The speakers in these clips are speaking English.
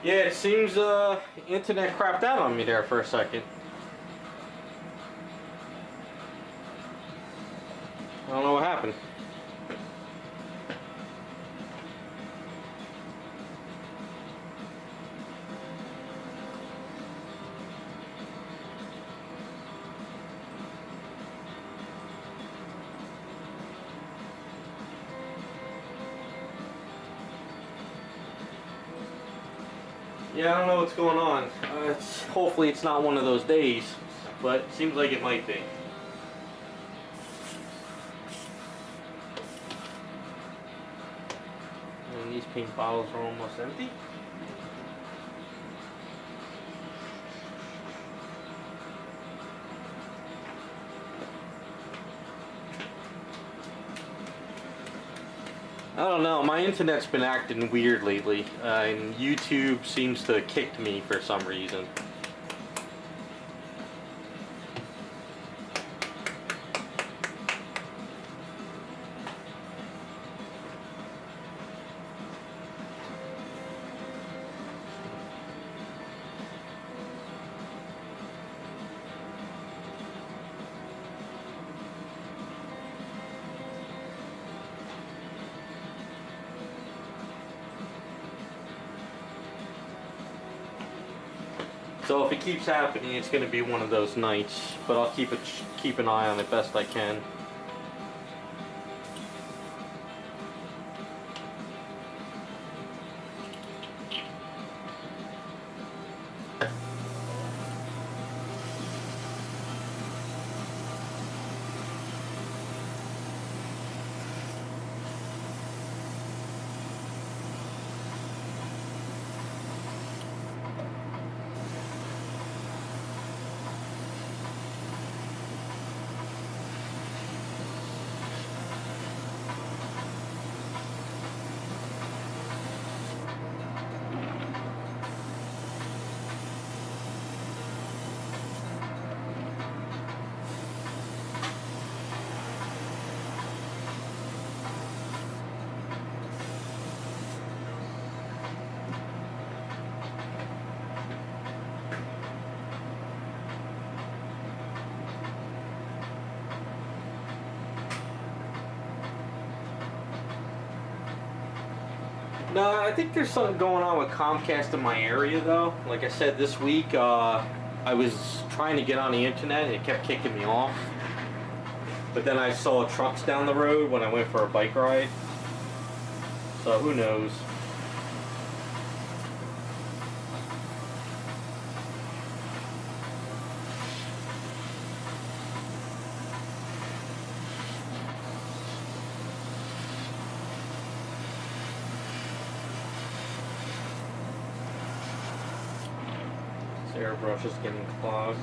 Yeah, it seems internet crapped out on me there for a second. I don't know what happened. Yeah, I don't know what's going on. Hopefully it's not one of those days, but it seems like it might be. And these paint bottles are almost empty. I don't know, my internet's been acting weird lately, and YouTube seems to have kicked me for some reason. So if it keeps happening, it's going to be one of those nights, but I'll keep an eye on it best I can. No, I think there's something going on with Comcast in my area though. Like I said, this week I was trying to get on the internet and it kept kicking me off. But then I saw trucks down the road when I went for a bike ride. So who knows? Airbrush is getting clogged.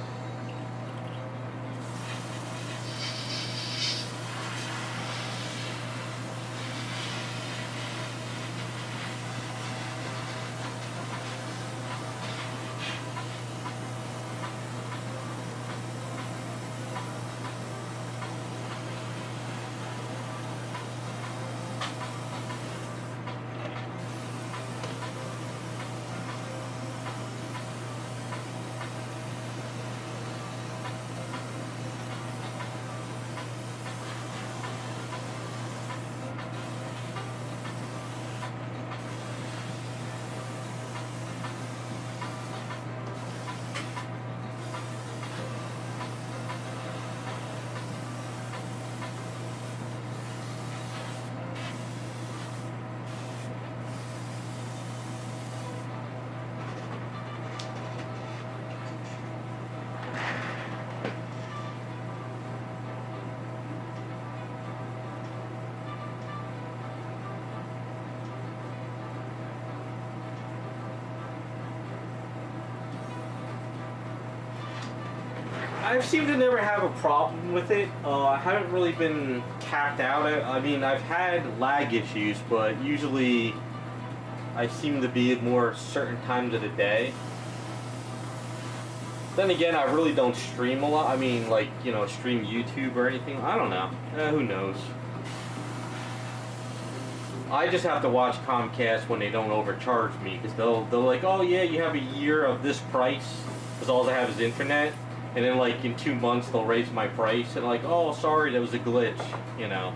I seem to never have a problem with it. I haven't really been capped out. I mean, I've had lag issues, but usually I seem to be at more certain times of the day. Then again, I really don't stream a lot. I mean, like, you know, stream YouTube or anything. I don't know. Who knows? I just have to watch Comcast when they don't overcharge me, because they'll like, oh yeah, you have a year of this price, because all I have is internet, and then like in 2 months they'll raise my price, and like, oh sorry, that was a glitch, you know.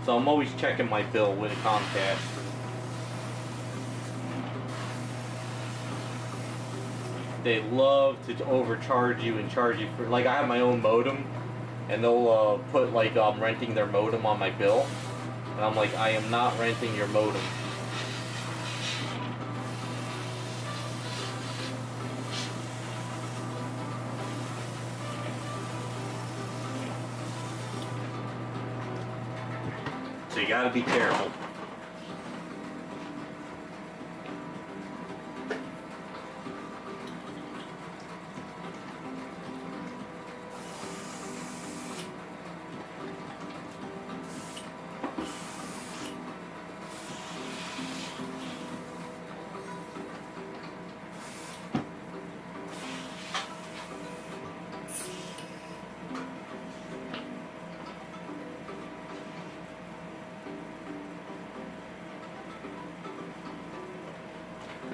So I'm always checking my bill with Comcast. They love to overcharge you and charge you for, like, I have my own modem, and they'll put like I'm renting their modem on my bill, and I'm like, I am not renting your modem. So you gotta be careful.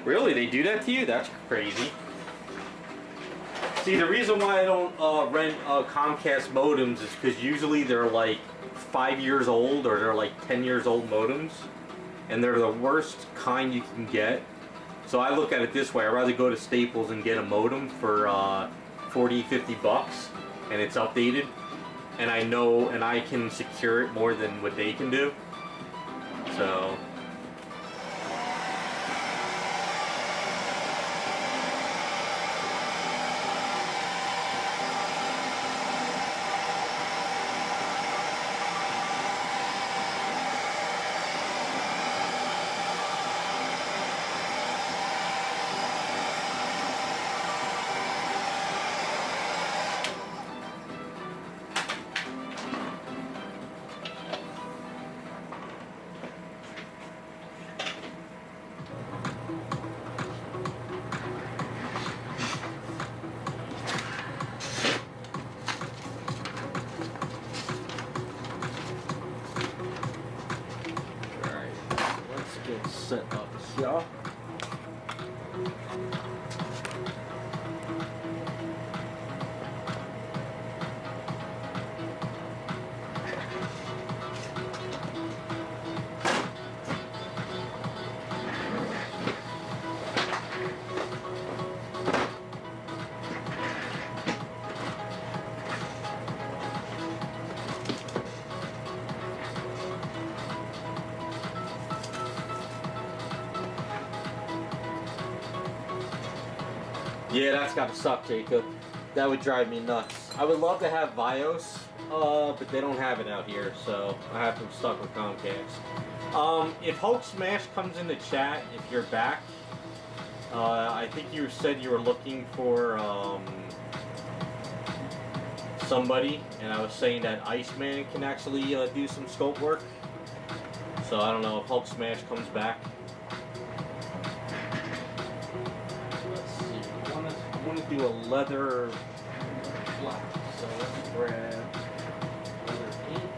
Really? They do that to you? That's crazy. See, the reason why I don't rent Comcast modems is because usually they're like 5 years old, or they're like 10 years old modems, and they're the worst kind you can get. So I look at it this way: I'd rather go to Staples and get a modem for 40, 50 bucks, and it's updated, and I know, and I can secure it more than what they can do. So. Set up here. Yeah, that's gotta suck, Jacob. That would drive me nuts. I would love to have Vios, but they don't have it out here, so I have to stuck with Comcast. If Hulk Smash comes in the chat, if you're back, I think you said you were looking for somebody, and I was saying that Iceman can actually do some scope work. So I don't know if Hulk Smash comes back. I want to do a leather black, so let's grab leather ink.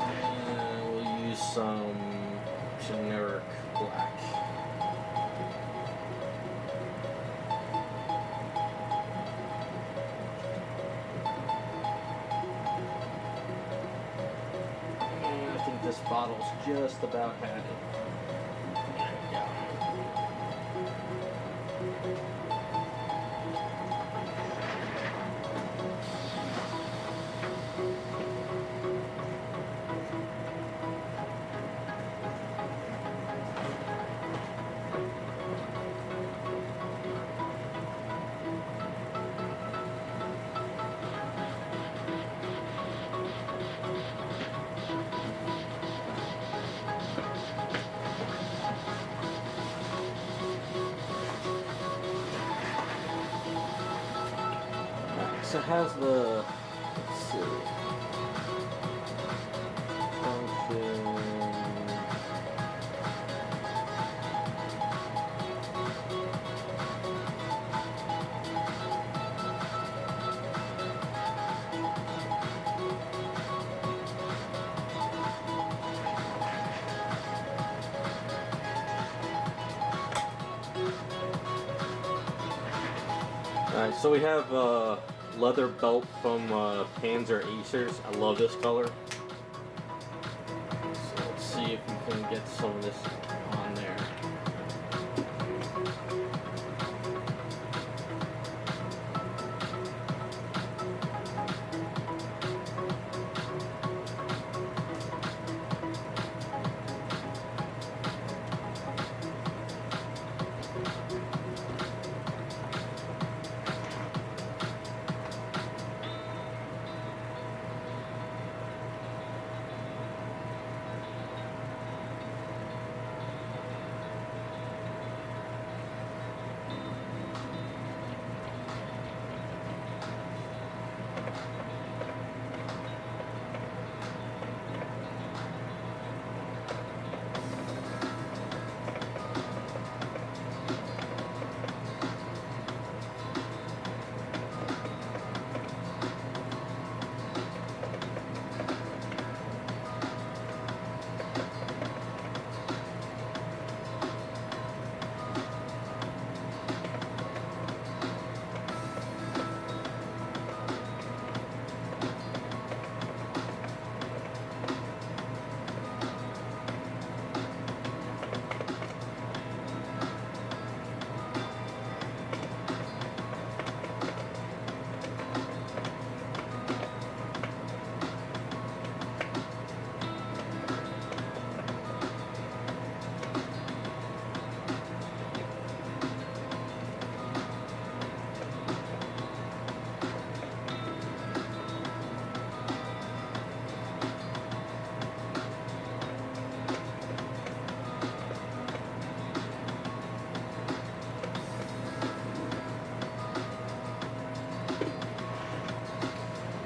And we'll use some generic black. This bottle's just about had it. There we go. So how's the, let's see, function, Alright, so we have a leather belt from Panzer Acers. I love this color. So let's see if we can get some of this on there.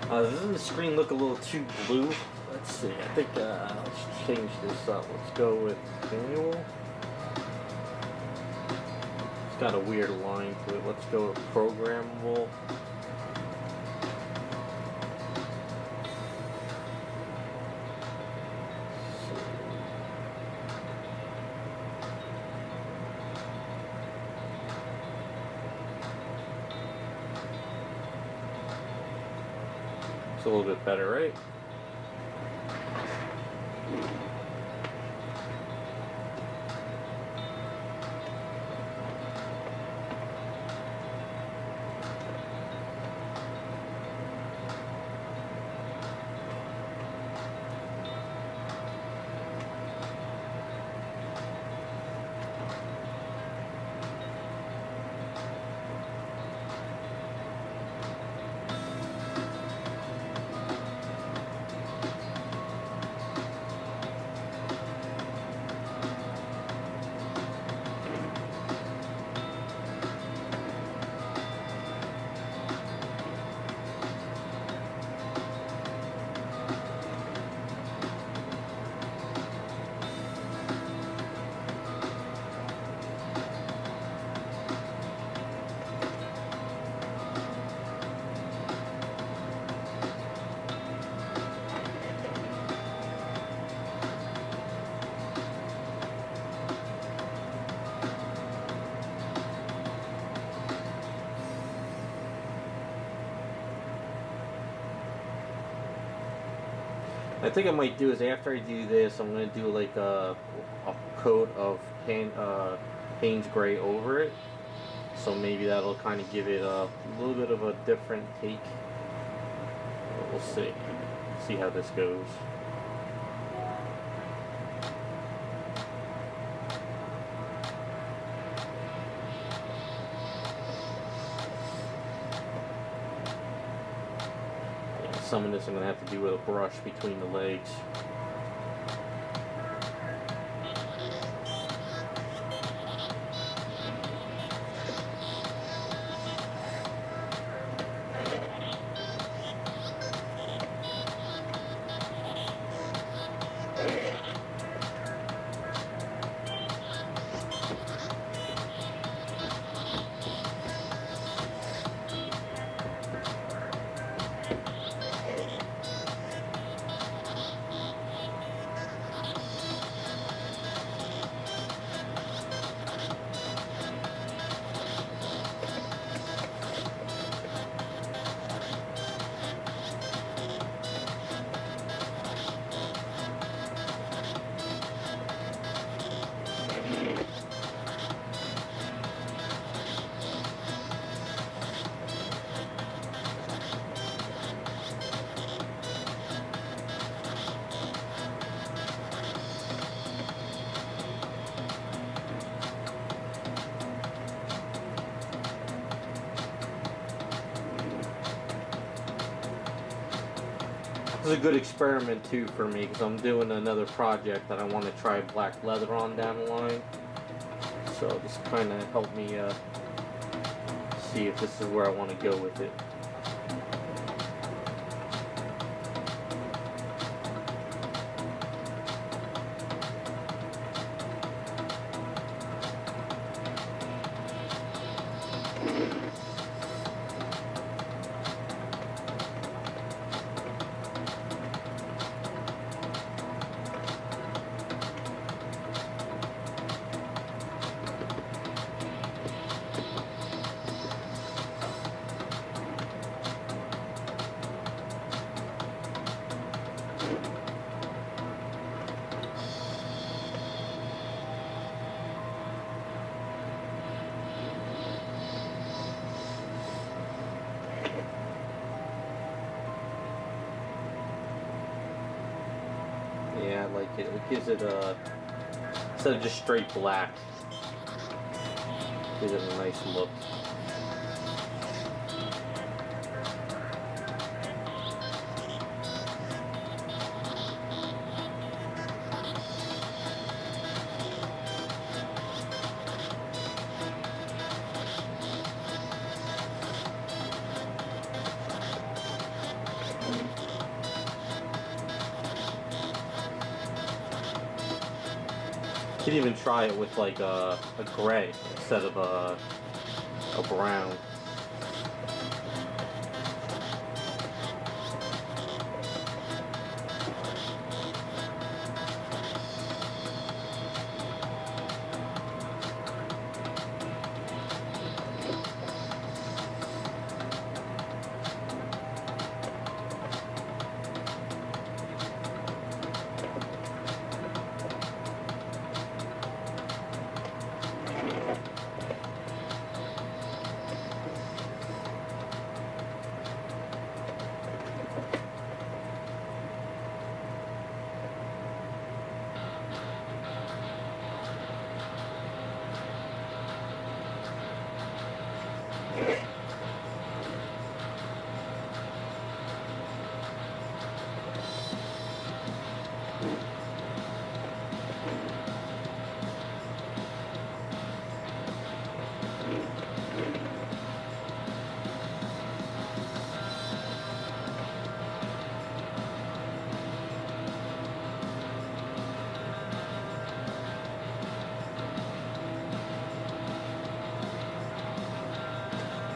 Doesn't the screen look a little too blue? Let's see. I think let's change this up. Let's go with manual. It's got a weird line to it. Let's go with programmable. It's a little bit better, right? I think I might do is after I do this, I'm going to do like a coat of Payne's Gray over it. So maybe that'll kind of give it a little bit of a different take. But we'll see. See how this goes. Some of this I'm going to have to do with a brush between the legs. This is a good experiment too for me because I'm doing another project that I want to try black leather on down the line. So this kind of helped me see if this is where I want to go with it. Yeah, I like it. It gives it a, instead of just straight black, gives it a nice look. You can even try it with like a gray instead of a brown.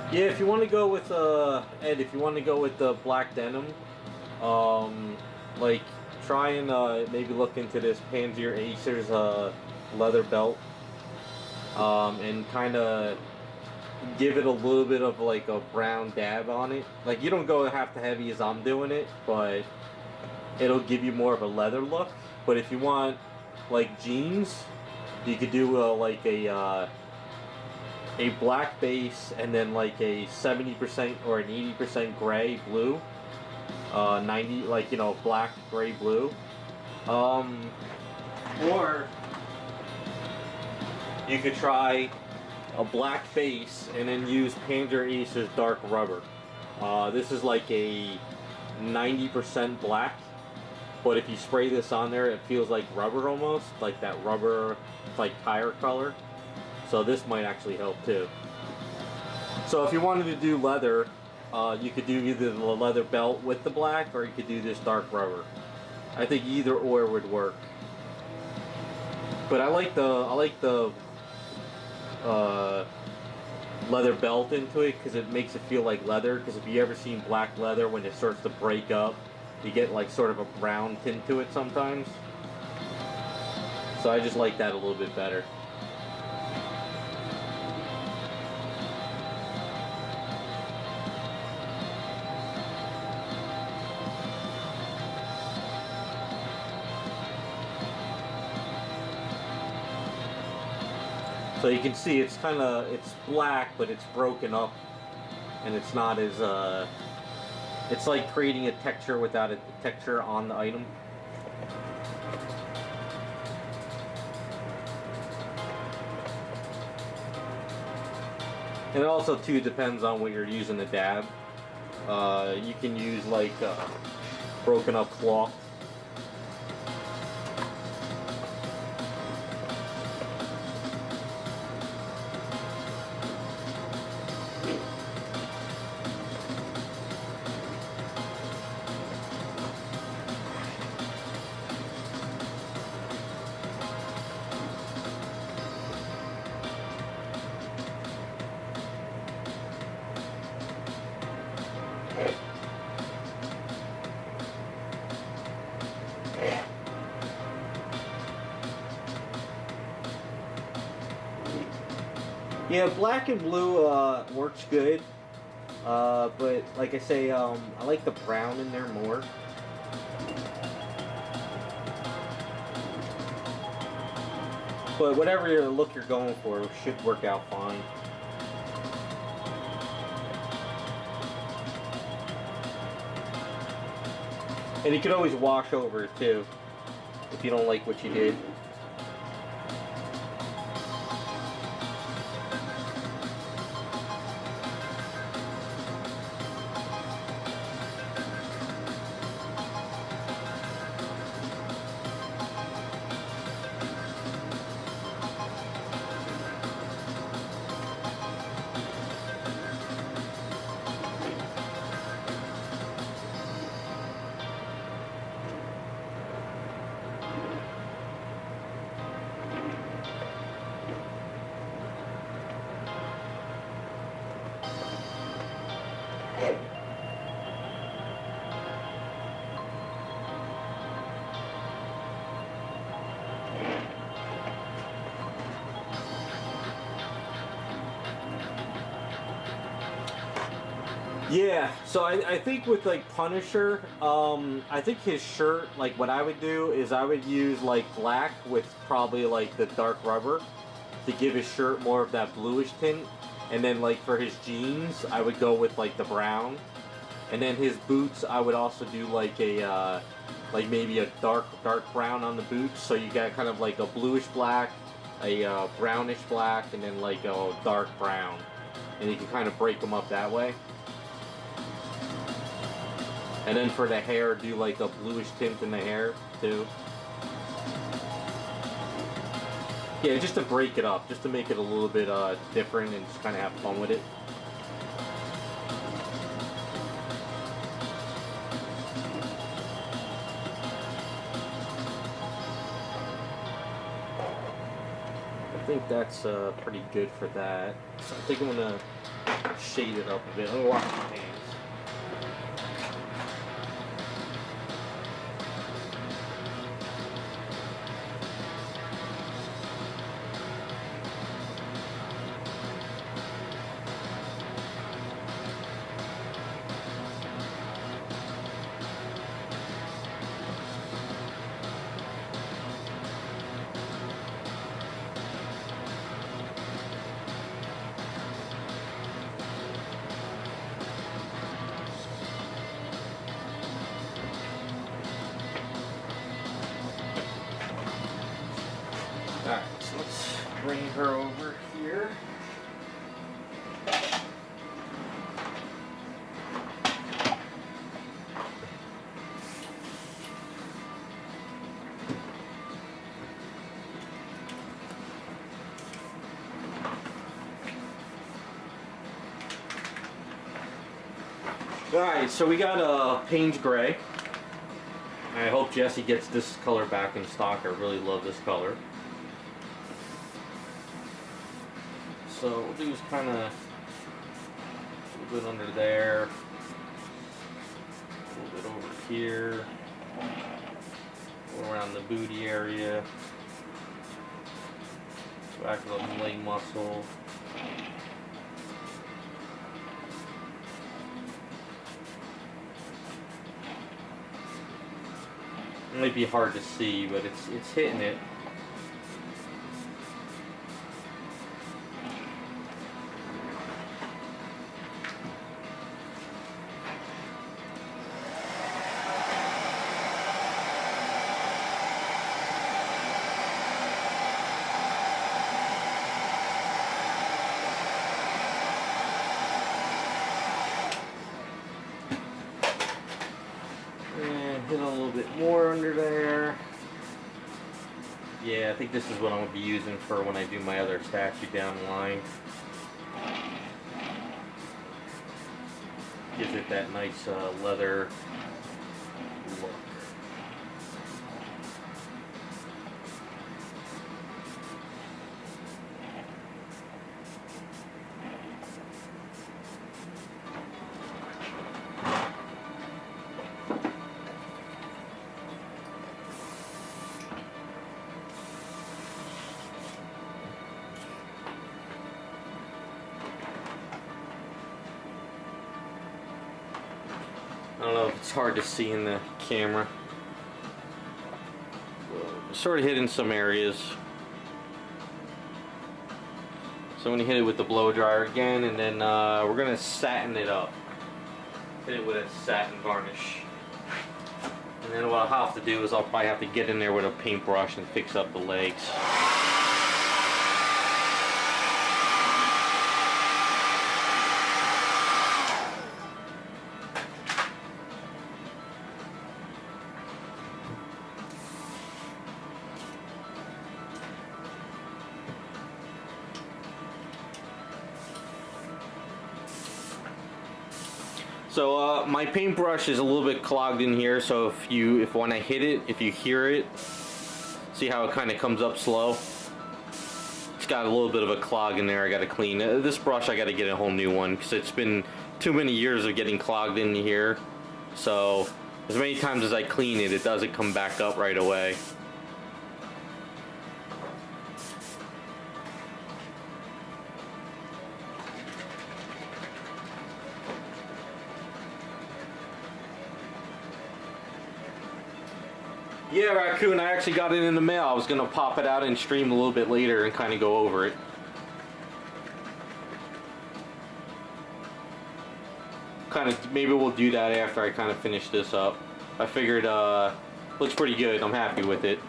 Yeah, if you want to go with Ed, if you want to go with the black denim, like try and maybe look into this Panzer Acer's leather belt, and kind of give it a little bit of like a brown dab on it. Like you don't go half the heavy as I'm doing it, but it'll give you more of a leather look. But if you want like jeans, you could do like a black base and then like a 70% or an 80% gray blue, 90, like, you know, black, gray, blue, or you could try a black base and then use Panzer Ace's dark rubber. This is like a 90% black, but if you spray this on there it feels like rubber almost, like that rubber, like tire color. So this might actually help too. So if you wanted to do leather, you could do either the leather belt with the black, or you could do this dark rubber. I think either or would work. But I like the leather belt into it because it makes it feel like leather. Because if you ever seen black leather, when it starts to break up, you get like sort of a brown tint to it sometimes. So I just like that a little bit better. So you can see it's black, but it's broken up, and it's not as, it's like creating a texture without a texture on the item. And it also too depends on what you're using to dab. You can use like broken up cloth. Yeah, black and blue works good, but like I say, I like the brown in there more. But whatever look you're going for should work out fine. And you can always wash over it too, if you don't like what you did. Yeah, so I think with like Punisher, I think his shirt, like what I would do is I would use like black with probably like the dark rubber to give his shirt more of that bluish tint. And then like for his jeans, I would go with like the brown. And then his boots, I would also do like a, like maybe a dark brown on the boots. So you got kind of like a bluish black, a brownish black, and then like a dark brown. And you can kind of break them up that way. And then for the hair, do like a bluish tint in the hair too. Yeah, just to break it up, just to make it a little bit different and just kind of have fun with it. I think that's pretty good for that. So I think I'm gonna shade it up a bit. I'm gonna wash my hands. Alright, so let's bring her over here. Alright, so we got a Payne's Gray. I hope Jesse gets this color back in stock. I really love this color. So what we'll do is kind of a little bit under there, a little bit over here, go around the booty area, back of the leg muscle. It might be hard to see, but it's hitting it. in a little bit more under there. Yeah, I think this is what I'm going to be using for when I do my other statue down the line. Gives it that nice leather look. I don't know if it's hard to see in the camera. Sort of hit in some areas. So I'm going to hit it with the blow dryer again, and then we're going to satin it up. Hit it with a satin varnish. And then what I'll have to do is I'll probably have to get in there with a paintbrush and fix up the legs. So my paintbrush is a little bit clogged in here, so if when I hit it, if you hear it, see how it kind of comes up slow? It's got a little bit of a clog in there. I got to clean. This brush I got to get a whole new one because it's been too many years of getting clogged in here. So as many times as I clean it, it doesn't come back up right away. Yeah, Raccoon, I actually got it in the mail. I was going to pop it out and stream a little bit later and kind of go over it. Kind of, maybe we'll do that after I kind of finish this up. I figured, looks pretty good. I'm happy with it.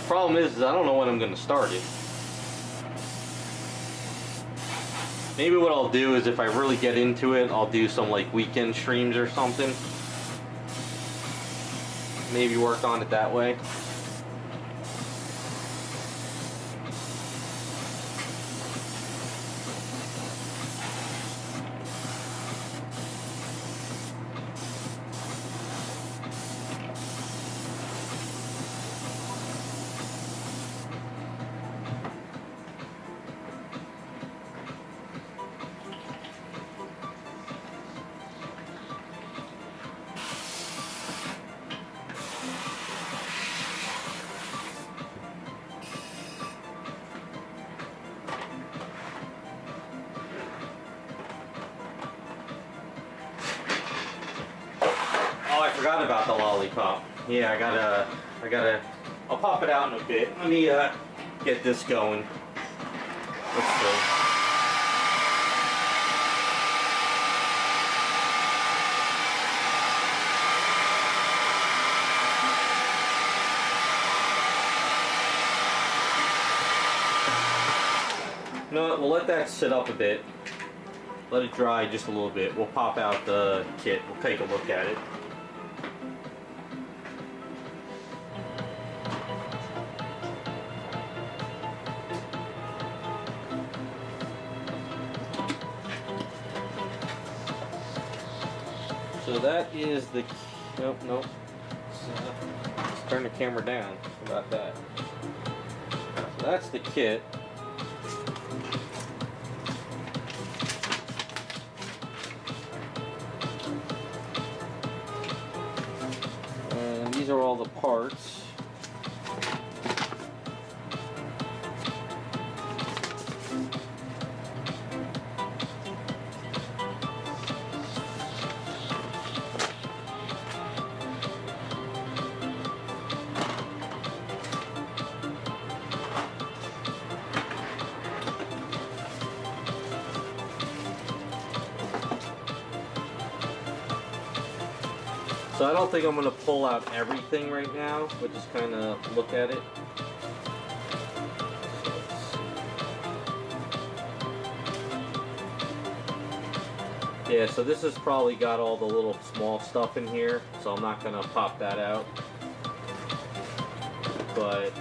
Problem is I don't know when I'm going to start it. Maybe what I'll do is if I really get into it, I'll do some like weekend streams or something. Maybe work on it that way. I forgot about the lollipop. Yeah, I'll pop it out in a bit. Let me get this going. Let's see. You know what, we'll let that sit up a bit. Let it dry just a little bit. We'll pop out the kit. We'll take a look at it. So that is the, nope. Let's turn the camera down. How about that? So that's the kit. And these are all the parts. So I don't think I'm going to pull out everything right now, but just kind of look at it. Yeah, so this has probably got all the little small stuff in here, so I'm not going to pop that out. But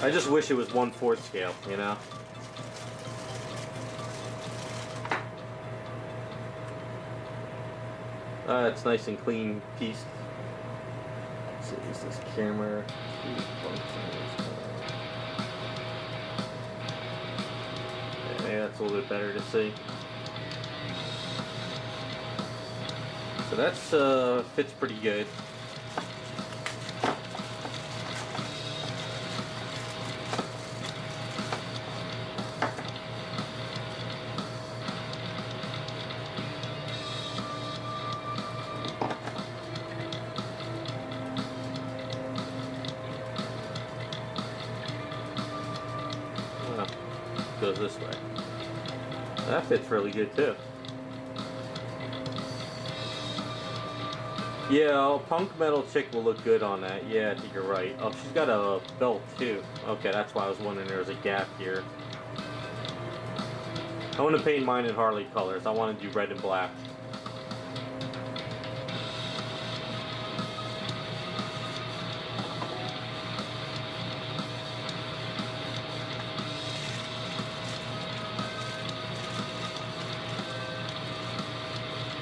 I just wish it was 1/4 scale, you know? It's nice and clean piece. Let's see, is this camera? Yeah, maybe that's a little bit better to see. So that's fits pretty good. Goes this way. That fits really good too. Yeah, a punk metal chick will look good on that. Yeah, I think you're right. Oh, she's got a belt too. Okay, that's why I was wondering there was a gap here. I want to paint mine in Harley colors. I want to do red and black.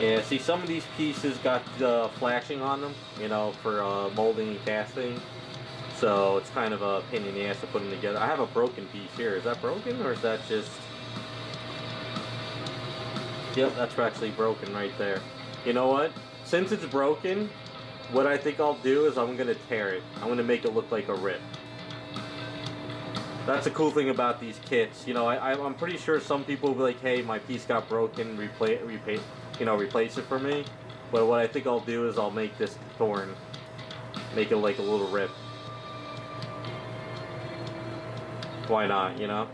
Yeah, see, some of these pieces got flashing on them, you know, for molding and casting. So it's kind of a pain in the ass to put them together. I have a broken piece here. Is that broken, or is that just... Yep, that's actually broken right there. You know what? Since it's broken, what I think I'll do is I'm going to tear it. I'm going to make it look like a rip. That's the cool thing about these kits. You know, I'm pretty sure some people will be like, hey, my piece got broken, replace it for me. But what I think I'll do is I'll make this torn. Make it like a little rip. Why not, you know?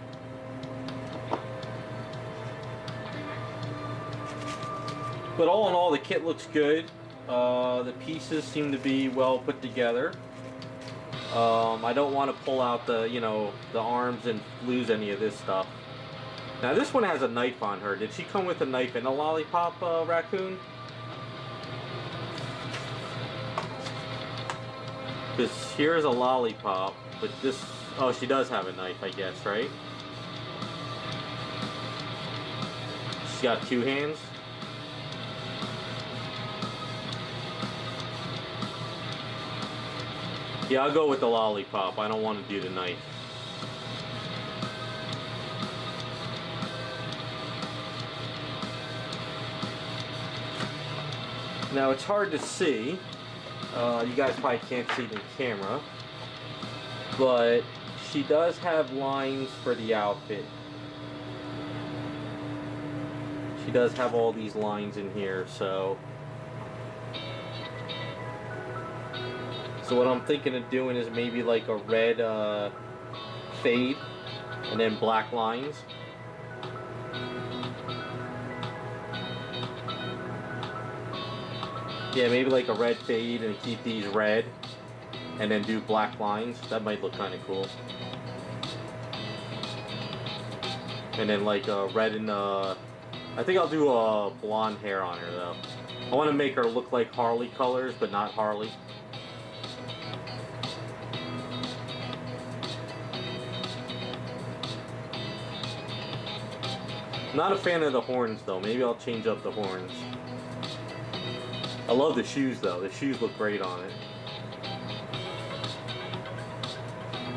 But all in all, the kit looks good. The pieces seem to be well put together. I don't want to pull out the, you know, the arms and lose any of this stuff. Now this one has a knife on her. Did she come with a knife and a lollipop, raccoon? Because here's a lollipop, but this... Oh, she does have a knife, I guess, right? She's got two hands. Yeah, I'll go with the lollipop. I don't want to do the knife. Now it's hard to see. You guys probably can't see the camera. But she does have lines for the outfit. She does have all these lines in here, so... So what I'm thinking of doing is maybe like a red fade and then black lines. Yeah, maybe like a red fade and keep these red and then do black lines. That might look kind of cool. And then like a red and I think I'll do a blonde hair on her though. I want to make her look like Harley colors, but not Harley. Not a fan of the horns though. Maybe I'll change up the horns. I love the shoes though. The shoes look great on it.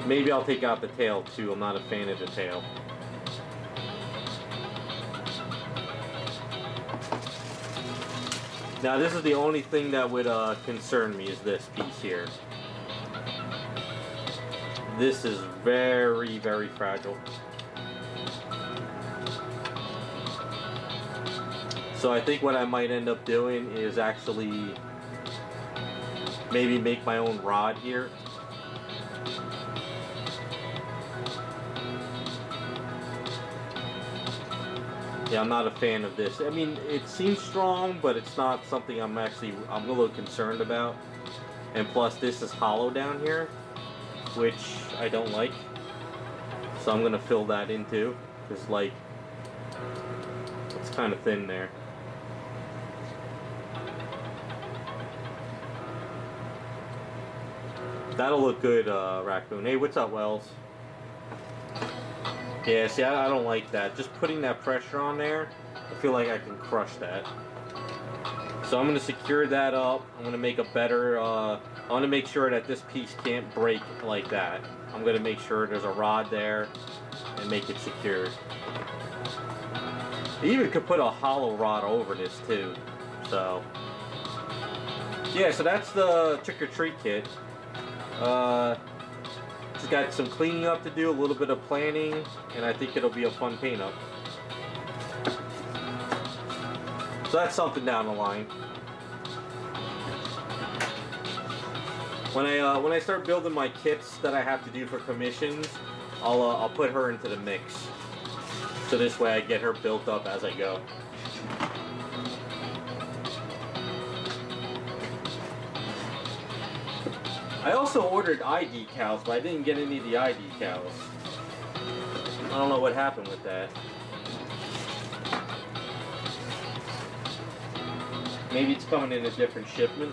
Maybe I'll take out the tail too. I'm not a fan of the tail. Now this is the only thing that would concern me is this piece here. This is very, very fragile. So I think what I might end up doing is actually maybe make my own rod here. Yeah, I'm not a fan of this. I mean, it seems strong, but it's not something I'm a little concerned about. And plus, this is hollow down here, which I don't like. So I'm gonna fill that in too, because like, it's kind of thin there. That'll look good, Raccoon. Hey, what's up, Wells? Yeah, see, I don't like that. Just putting that pressure on there, I feel like I can crush that. So I'm going to secure that up. I'm going to make a better, I want to make sure that this piece can't break like that. I'm going to make sure there's a rod there and make it secured. You even could put a hollow rod over this too. So, yeah, so that's the trick-or-treat kit. Just got some cleaning up to do, a little bit of planning, and I think it'll be a fun paint up. So that's something down the line. When I start building my kits that I have to do for commissions, I'll put her into the mix. So this way I get her built up as I go. I also ordered eye decals, but I didn't get any of the eye decals. I don't know what happened with that. Maybe it's coming in a different shipment.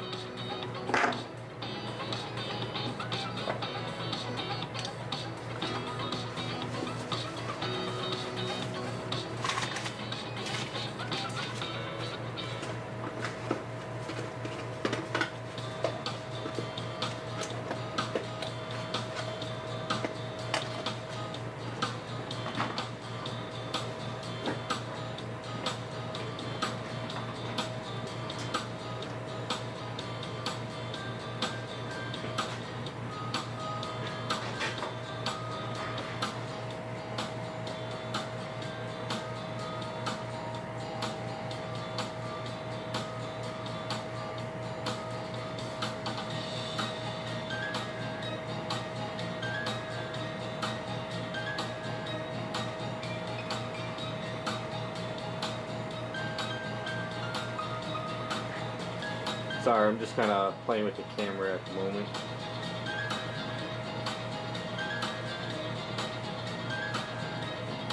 Sorry, I'm just kind of playing with the camera at the moment.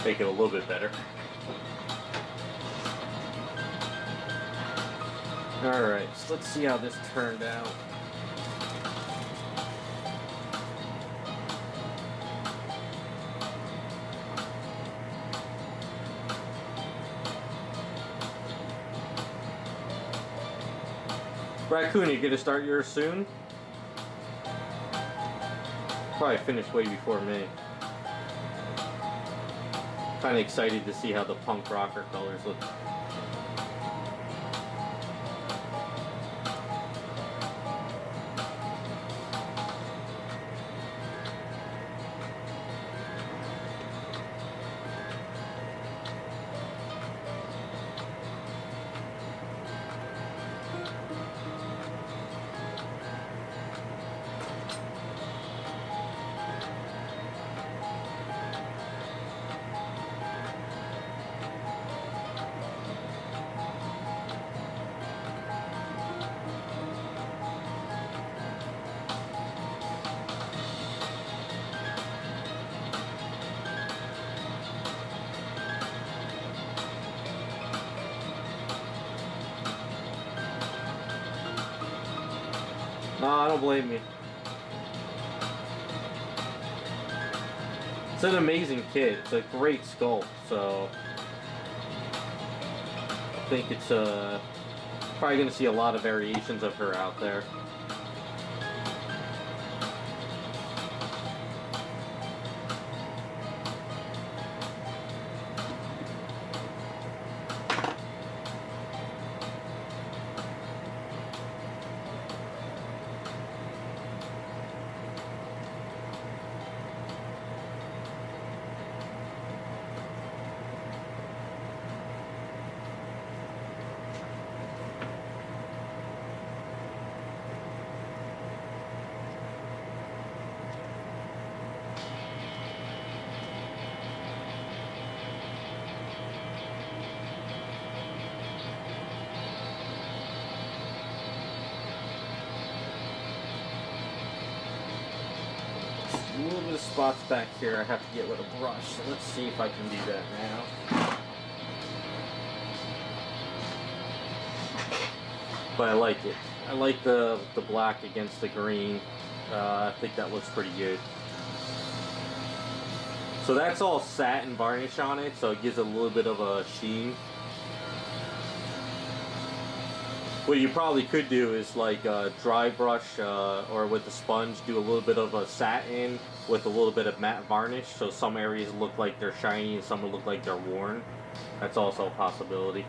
Make it a little bit better. Alright, so let's see how this turned out. Raccoon, you gonna start yours soon? Probably finished way before me. Kinda excited to see how the punk rocker colors look. No, I don't blame you. It's an amazing kit. It's a great sculpt, so I think it's probably going to see a lot of variations of her out there. spots back here I have to get with a brush, so let's see if I can do that now. But I like it. I like the black against the green. I think that looks pretty good. So that's all satin varnish on it, so it gives it a little bit of a sheen. What you probably could do is like dry brush or with the sponge, do a little bit of a satin with a little bit of matte varnish, so some areas look like they're shiny and some will look like they're worn. That's also a possibility.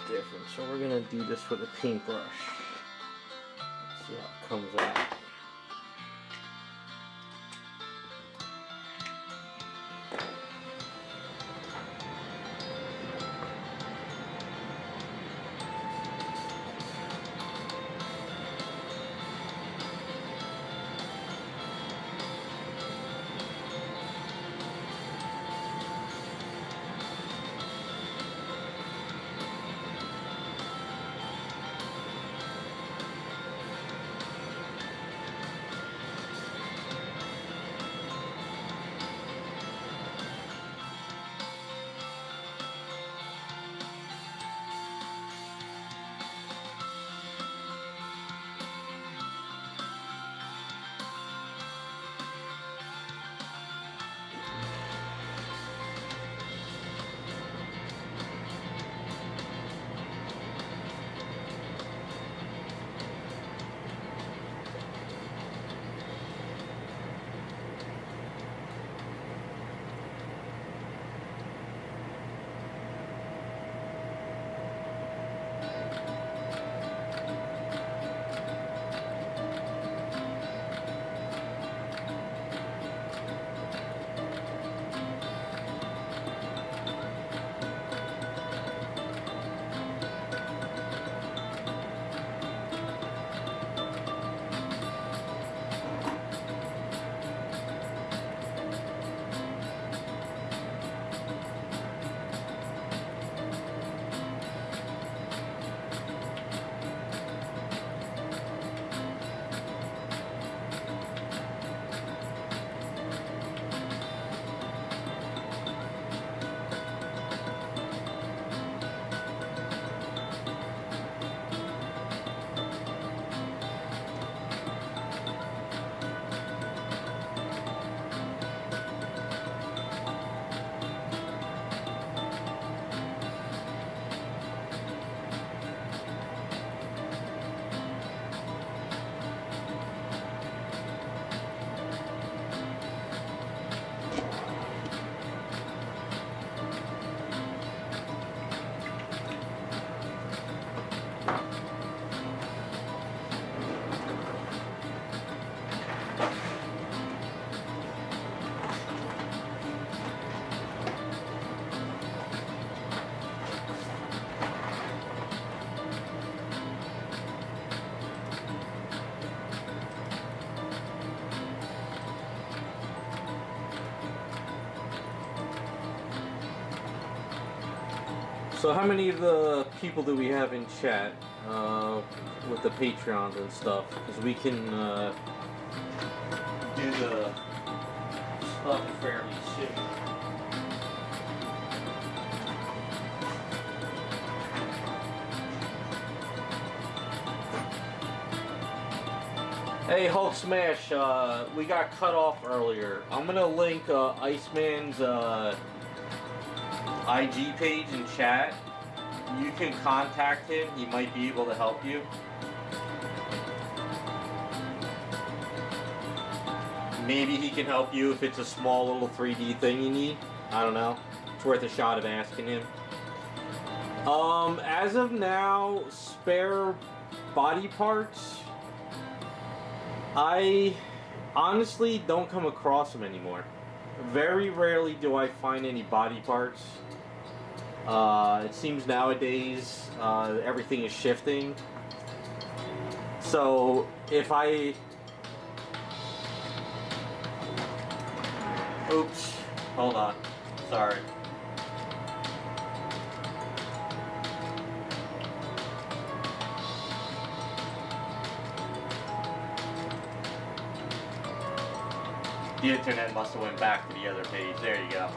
Different. So we're gonna do this with a paintbrush. See how it comes out. So how many of the people do we have in chat with the Patreons and stuff? Because we can do the stuff fairly soon. Hey Hulk Smash, we got cut off earlier. I'm gonna link Iceman's IG page in chat. You can contact him, he might be able to help you. Maybe he can help you if it's a small little 3D thing you need. I don't know. It's worth a shot of asking him. As of now, spare body parts, I honestly don't come across them anymore. Very rarely do I find any body parts. It seems nowadays everything is shifting. So if I... Oops, hold on, sorry. The internet must have went back to the other page. There you go.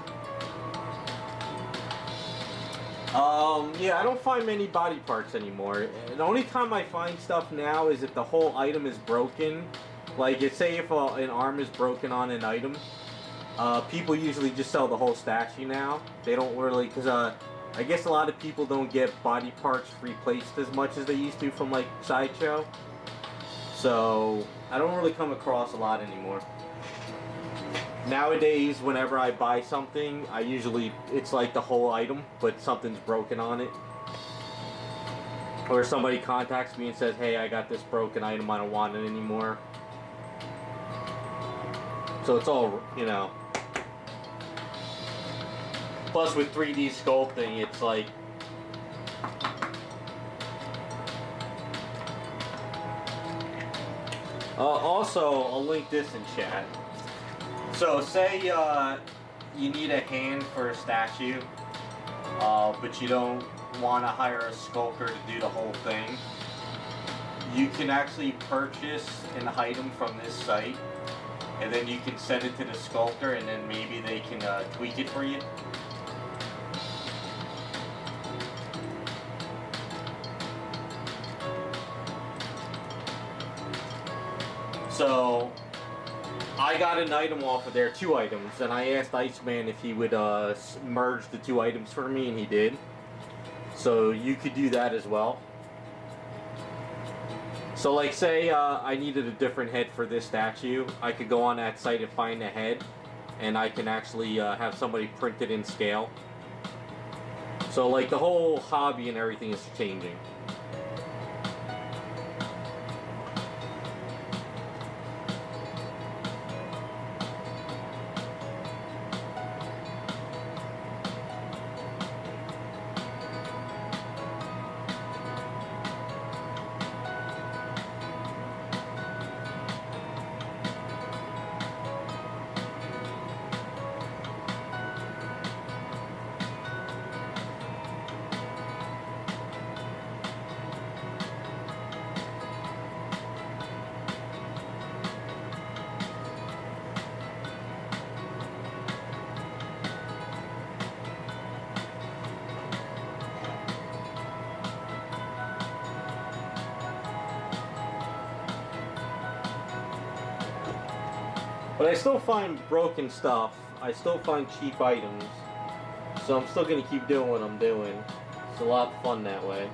Yeah, I don't find many body parts anymore. The only time I find stuff now is if the whole item is broken. Like, say if an arm is broken on an item. People usually just sell the whole statue now. They don't really, because I guess a lot of people don't get body parts replaced as much as they used to from, like, Sideshow. So, I don't really come across a lot anymore. Nowadays, whenever I buy something, it's like the whole item, but something's broken on it. Or somebody contacts me and says, hey, I got this broken item, I don't want it anymore. So it's all, you know. Plus with 3D sculpting, it's like... Also, I'll link this in chat. So say you need a hand for a statue, but you don't want to hire a sculptor to do the whole thing. You can actually purchase an item from this site, and then you can send it to the sculptor, and then maybe they can tweak it for you. So I got an item off of there, 2 items, and I asked Iceman if he would merge the 2 items for me, and he did. So you could do that as well. So like say I needed a different head for this statue, I could go on that site and find a head, and I can actually have somebody print it in scale. So like the whole hobby and everything is changing. But I still find broken stuff. I still find cheap items. So I'm still going to keep doing what I'm doing. It's a lot of fun that way.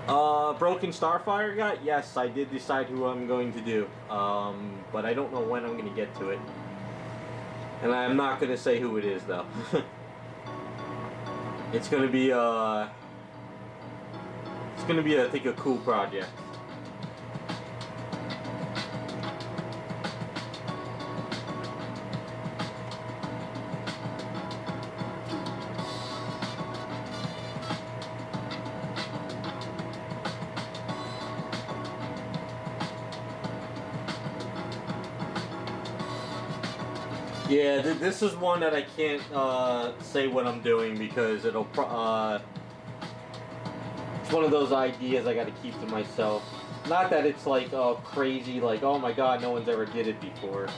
Broken Starfire guy? Yes, I did decide who I'm going to do. But I don't know when I'm going to get to it. And I'm not going to say who it is, though. It's going to be, I think, a cool project. Yeah, this is one that I can't say what I'm doing because it'll. It's one of those ideas I got to keep to myself. Not that it's like crazy, like oh my god, no one's ever did it before.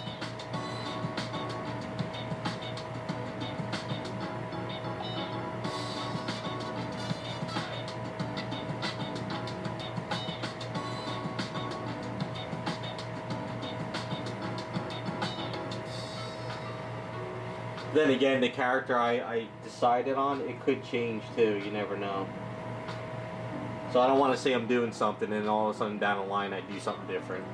Then again, the character I decided on, it could change too, you never know. So I don't want to say I'm doing something and all of a sudden down the line I do something different.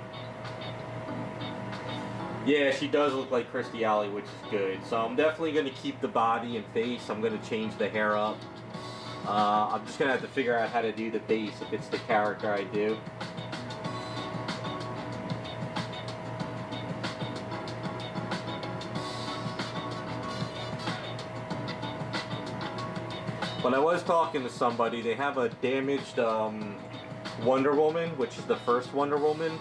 Yeah, she does look like Kirstie Alley, which is good. So I'm definitely going to keep the body and face. I'm going to change the hair up. I'm just going to have to figure out how to do the base if it's the character I do. When I was talking to somebody, they have a damaged Wonder Woman, which is the first Wonder Woman.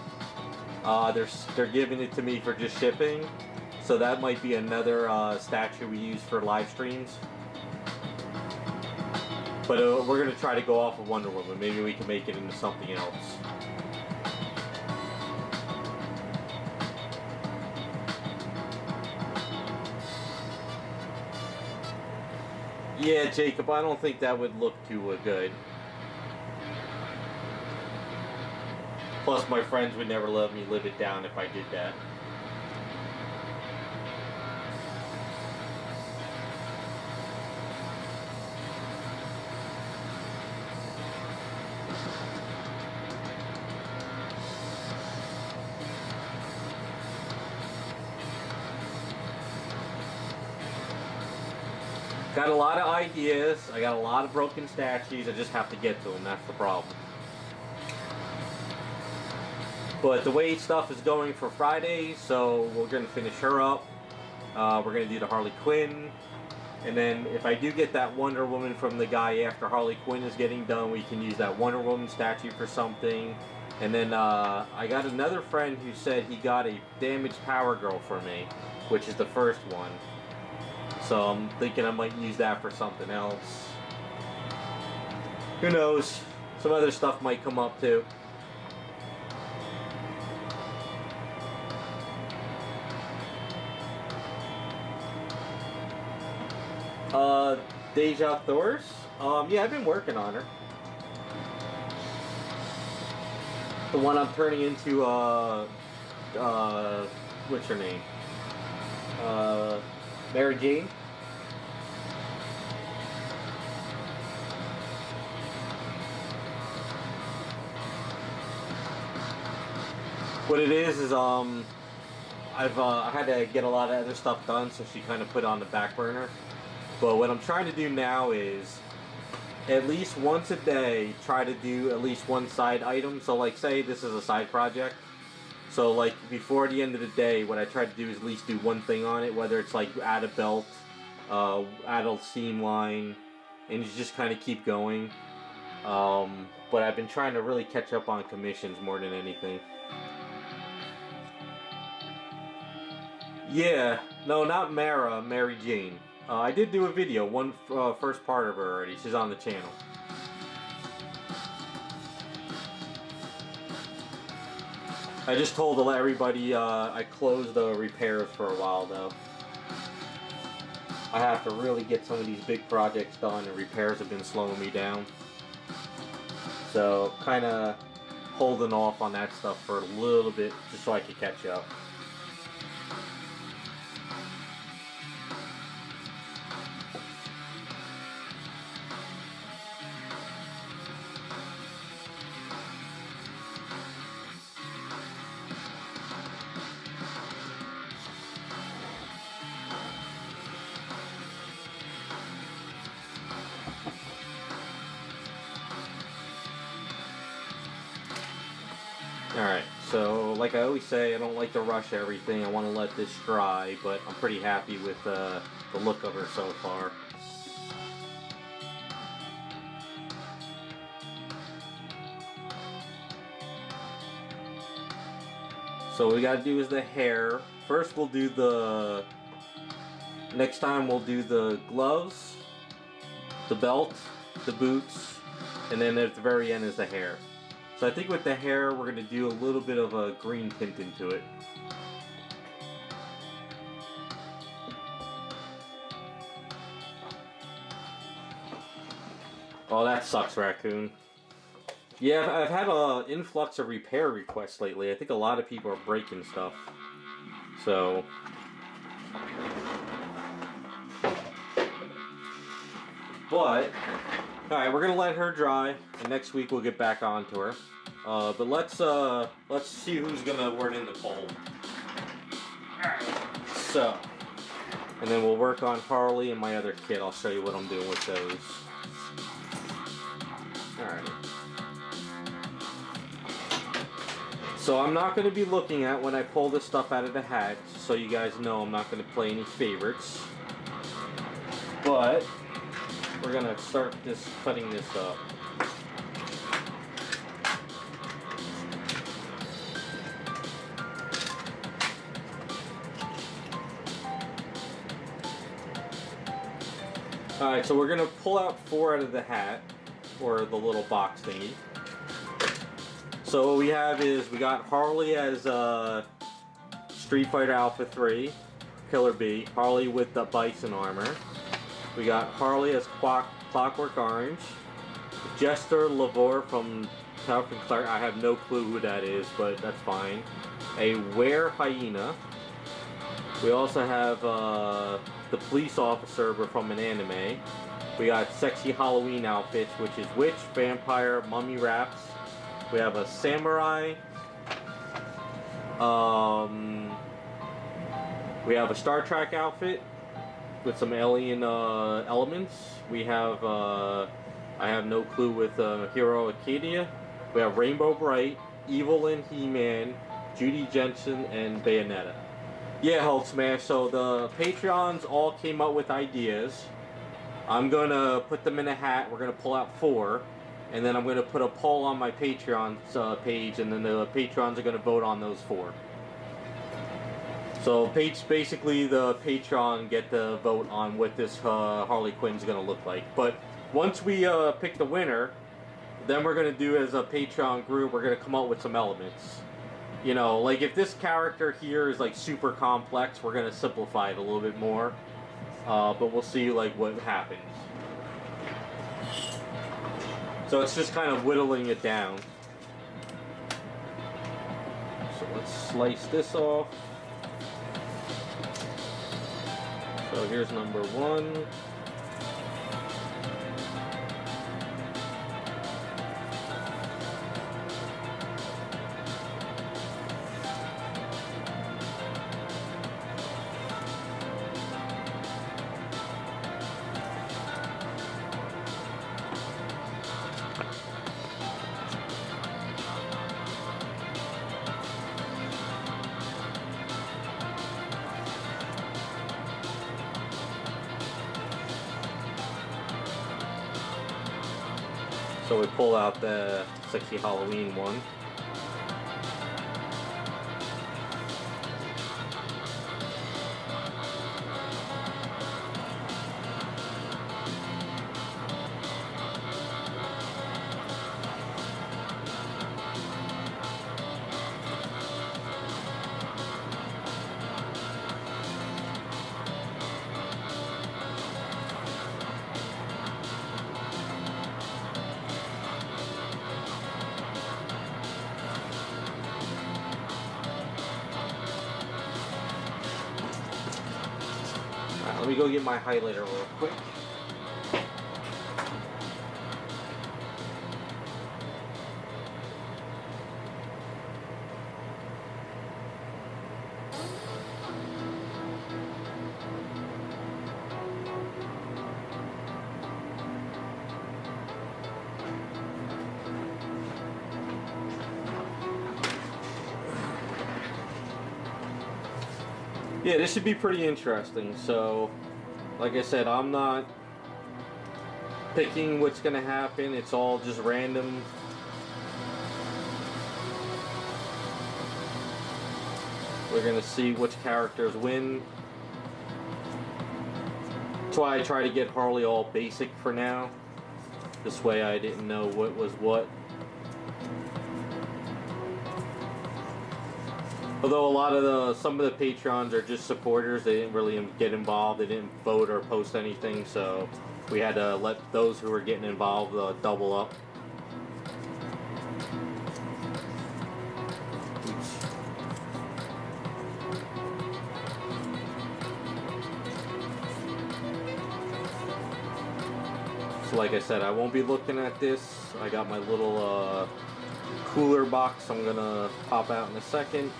They're giving it to me for just shipping, so that might be another statue we use for live streams. But we're gonna try to go off of Wonder Woman. Maybe we can make it into something else. Yeah, Jacob, I don't think that would look too good. Plus, my friends would never let me live it down if I did that. Got a lot of ideas, I got a lot of broken statues, I just have to get to them, that's the problem. But the way stuff is going for Friday, so we're going to finish her up. We're going to do the Harley Quinn. And then if I do get that Wonder Woman from the guy after Harley Quinn is getting done, we can use that Wonder Woman statue for something. And then I got another friend who said he got a damaged Power Girl for me, which is the first one. So I'm thinking I might use that for something else. Who knows? Some other stuff might come up too. Deja Thors? Yeah, I've been working on her. The one I'm turning into, what's her name? Mary Jane? What it is I had to get a lot of other stuff done, so she kind of put it on the back burner. But what I'm trying to do now is, at least once a day, try to do at least one side item. So like say this is a side project. So like before the end of the day, what I try to do is at least do one thing on it, whether it's like add a belt, add a seam line, and you just kind of keep going. But I've been trying to really catch up on commissions more than anything. Yeah, no, not Mara, Mary Jane. I did do a video, first part of her already. She's on the channel. I just told everybody I closed the repairs for a while though. I have to really get some of these big projects done, and repairs have been slowing me down. So, kind of holding off on that stuff for a little bit just so I could catch up. Alright, so like I always say, I don't like to rush everything. I want to let this dry, but I'm pretty happy with the look of her so far. So what we gotta do is the hair. First we'll do the... Next time we'll do the gloves, the belt, the boots, and then at the very end is the hair. So I think with the hair we're gonna do a little bit of a green tint into it. Oh, that sucks, raccoon. Yeah, I've had an influx of repair requests lately. I think a lot of people are breaking stuff. So... But, alright, we're gonna let her dry, and next week we'll get back onto her. But let's see who's gonna word in the poll. Alright, so... And then we'll work on Harley and my other kit. I'll show you what I'm doing with those. Alright. So I'm not going to be looking at when I pull this stuff out of the hat, so you guys know I'm not going to play any favorites. But we're going to start cutting this up. Alright, so we're going to pull out 4 out of the hat, or the little box thingy. So what we have is, we got Harley as Street Fighter Alpha 3, Killer B, Harley with the Bison armor. We got Harley as Clockwork Orange, Jester Lavore from Tower and Clark, I have no clue who that is, but that's fine. A Were Hyena. We also have the police officer from an anime. We got sexy Halloween outfits, which is witch, vampire, mummy wraps. We have a samurai. We have a Star Trek outfit with some alien elements. We have I have no clue with Hero Acadia. We have Rainbow Bright, Evelyn, He-Man, Judy Jensen, and Bayonetta. Yeah, Hulk Smash. So the Patreons all came up with ideas. I'm gonna put them in a hat. We're gonna pull out 4, and then I'm gonna put a poll on my Patreon page, and then the Patrons are gonna vote on those 4. So basically the Patreon get the vote on what this Harley Quinn's gonna look like. But once we pick the winner, then we're gonna do as a Patreon group. We're gonna come up with some elements. You know, like if this character here is like super complex, we're gonna simplify it a little bit more. But we'll see like what happens. So it's just kind of whittling it down. So let's slice this off. So here's number 1. So we pull out the sexy Halloween one. Let me go get my highlighter real quick. Yeah, this should be pretty interesting. So, like I said, I'm not picking what's gonna happen. It's all just random. We're gonna see which characters win. That's why I try to get Harley all basic for now. This way I didn't know what was what. Although some of the Patreons are just supporters, they didn't really get involved, they didn't vote or post anything, so we had to let those who were getting involved double up. Oops. So like I said, I won't be looking at this. I got my little cooler box I'm gonna pop out in a second.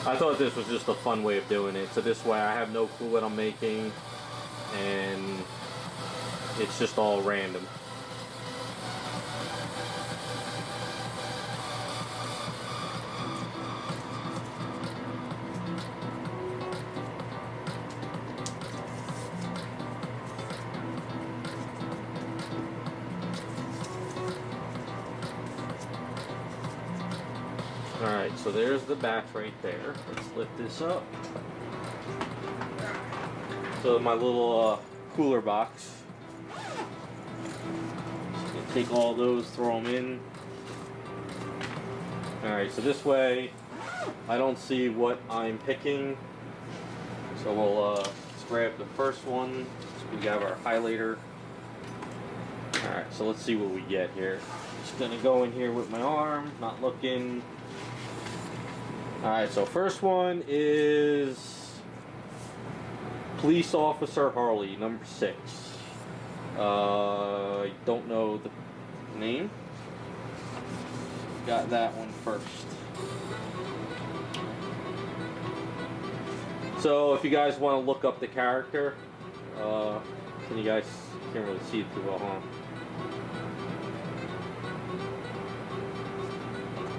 I thought this was just a fun way of doing it. So this way I have no clue what I'm making and it's just all random. Alright, so there's the batch right there. Let's lift this up. So my little cooler box. Just take all those, throw them in. Alright, so this way I don't see what I'm picking. So we'll let's grab the first one. So we have our highlighter. Alright, so let's see what we get here. Just gonna go in here with my arm, not looking. Alright, so first one is Police Officer Harley, number 6. I don't know the name. Got that one first. So if you guys want to look up the character, can you guys can't really see it too well, huh?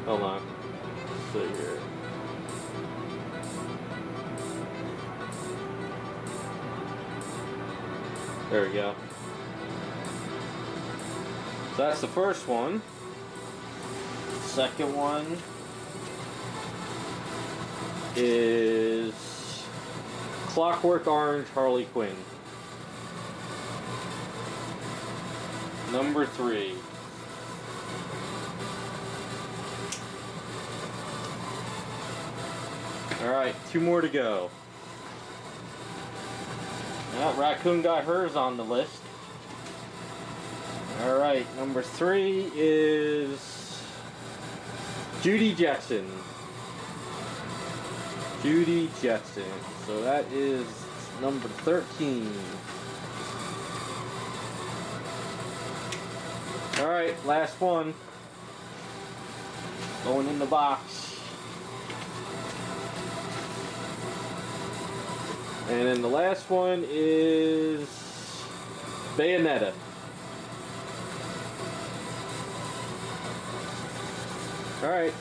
Hold on. Let's see here. There we go. So that's the first one. Second one is Clockwork Orange Harley Quinn. Number 3. Alright, 2 more to go. Well, Raccoon got hers on the list. Alright, number 3 is Judy Jetson. Judy Jetson. So that is number 13. Alright, last one. Going in the box. And then the last one is Bayonetta. Alright.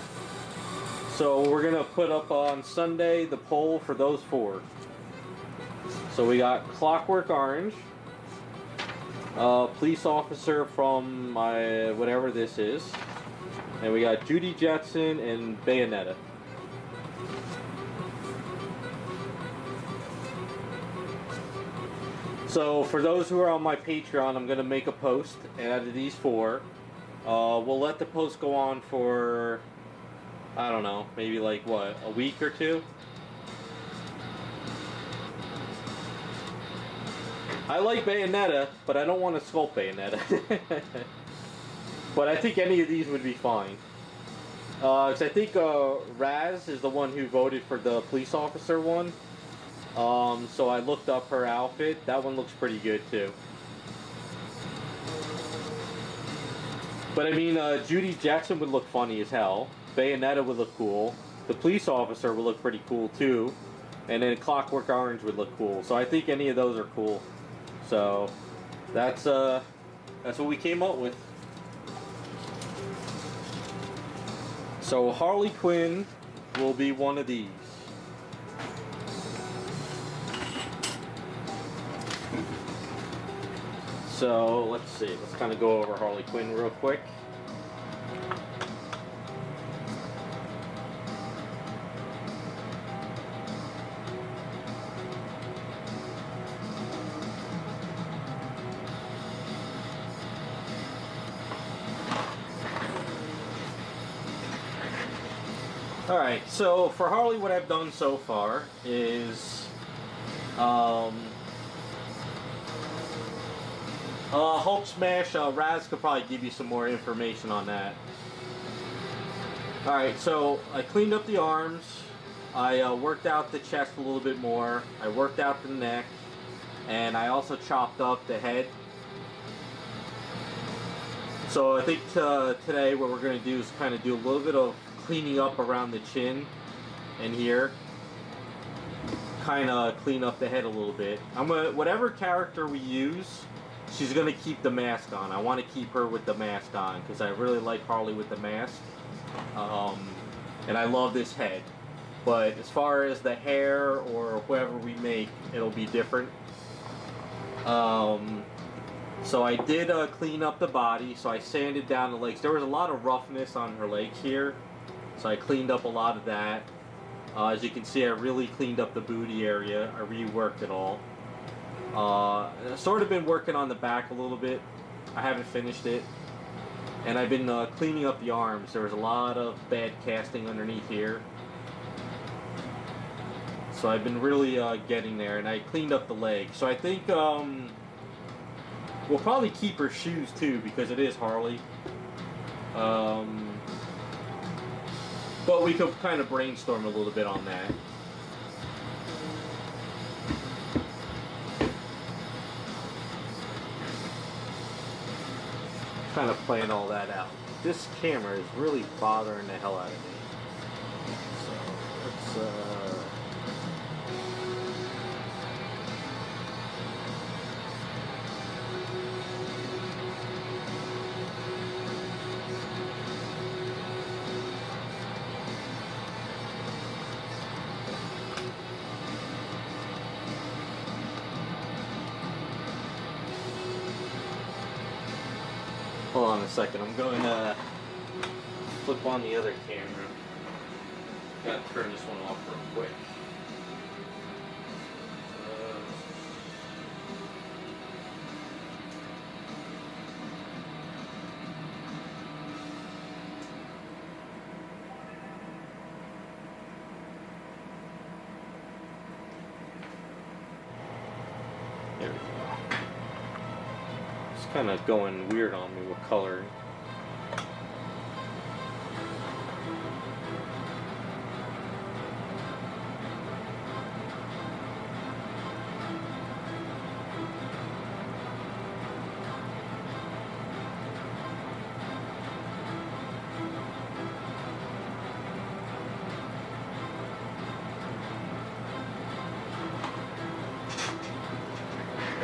So we're going to put up on Sunday the poll for those 4. So we got Clockwork Orange, Police Officer from my whatever this is, and we got Judy Jetson and Bayonetta. So for those who are on my Patreon, I'm going to make a post, and out of these 4, we'll let the post go on for, I don't know, maybe like what, a week or 2? I like Bayonetta, but I don't want to sculpt Bayonetta. But I think any of these would be fine. 'Cause I think Raz is the one who voted for the police officer one. So I looked up her outfit. That one looks pretty good too. But I mean, Judy Jetson would look funny as hell. Bayonetta would look cool. The police officer would look pretty cool too. And then Clockwork Orange would look cool. So I think any of those are cool. So that's what we came up with. So Harley Quinn will be one of these. So let's see, let's kind of go over Harley Quinn real quick. Alright, so for Harley, what I've done so far is Hulk Smash. Raz could probably give you some more information on that. Alright, so I cleaned up the arms, I worked out the chest a little bit more, I worked out the neck, and I also chopped up the head. So I think today what we're going to do is kind of do a little bit of cleaning up around the chin and here, kind of clean up the head a little bit. Whatever character we use, she's gonna keep the mask on. I want to keep her with the mask on because I really like Harley with the mask, and I love this head. But as far as the hair or whoever we make, it'll be different. So I did clean up the body. So I sanded down the legs. There was a lot of roughness on her legs here. So I cleaned up a lot of that. As you can see, I really cleaned up the booty area. I reworked it all. I've sort of been working on the back a little bit. I haven't finished it. And I've been cleaning up the arms. There was a lot of bad casting underneath here. So I've been really getting there. And I cleaned up the legs. So I think we'll probably keep her shoes too because it is Harley. But we could kind of brainstorm a little bit on that. Kind of playing all that out. This camera is really bothering the hell out of me. So let's hold on a second, I'm going to flip on the other camera. Got to turn this one off real quick. There we go. It's kind of going weird on me with coloring.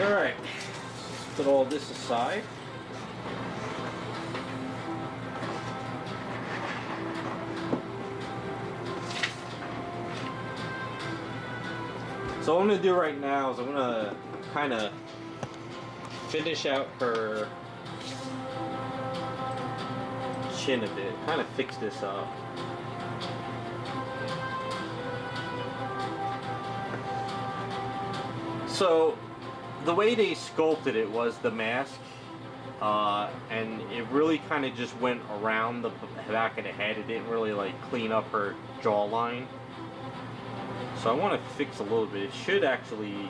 Alright, let's put all this aside. So what I'm going to do right now is I'm going to kind of finish out her chin a bit, kind of fix this up. So the way they sculpted it was the mask, and it really kind of just went around the back of the head. It didn't really like clean up her jawline. So I want to fix a little bit. It should actually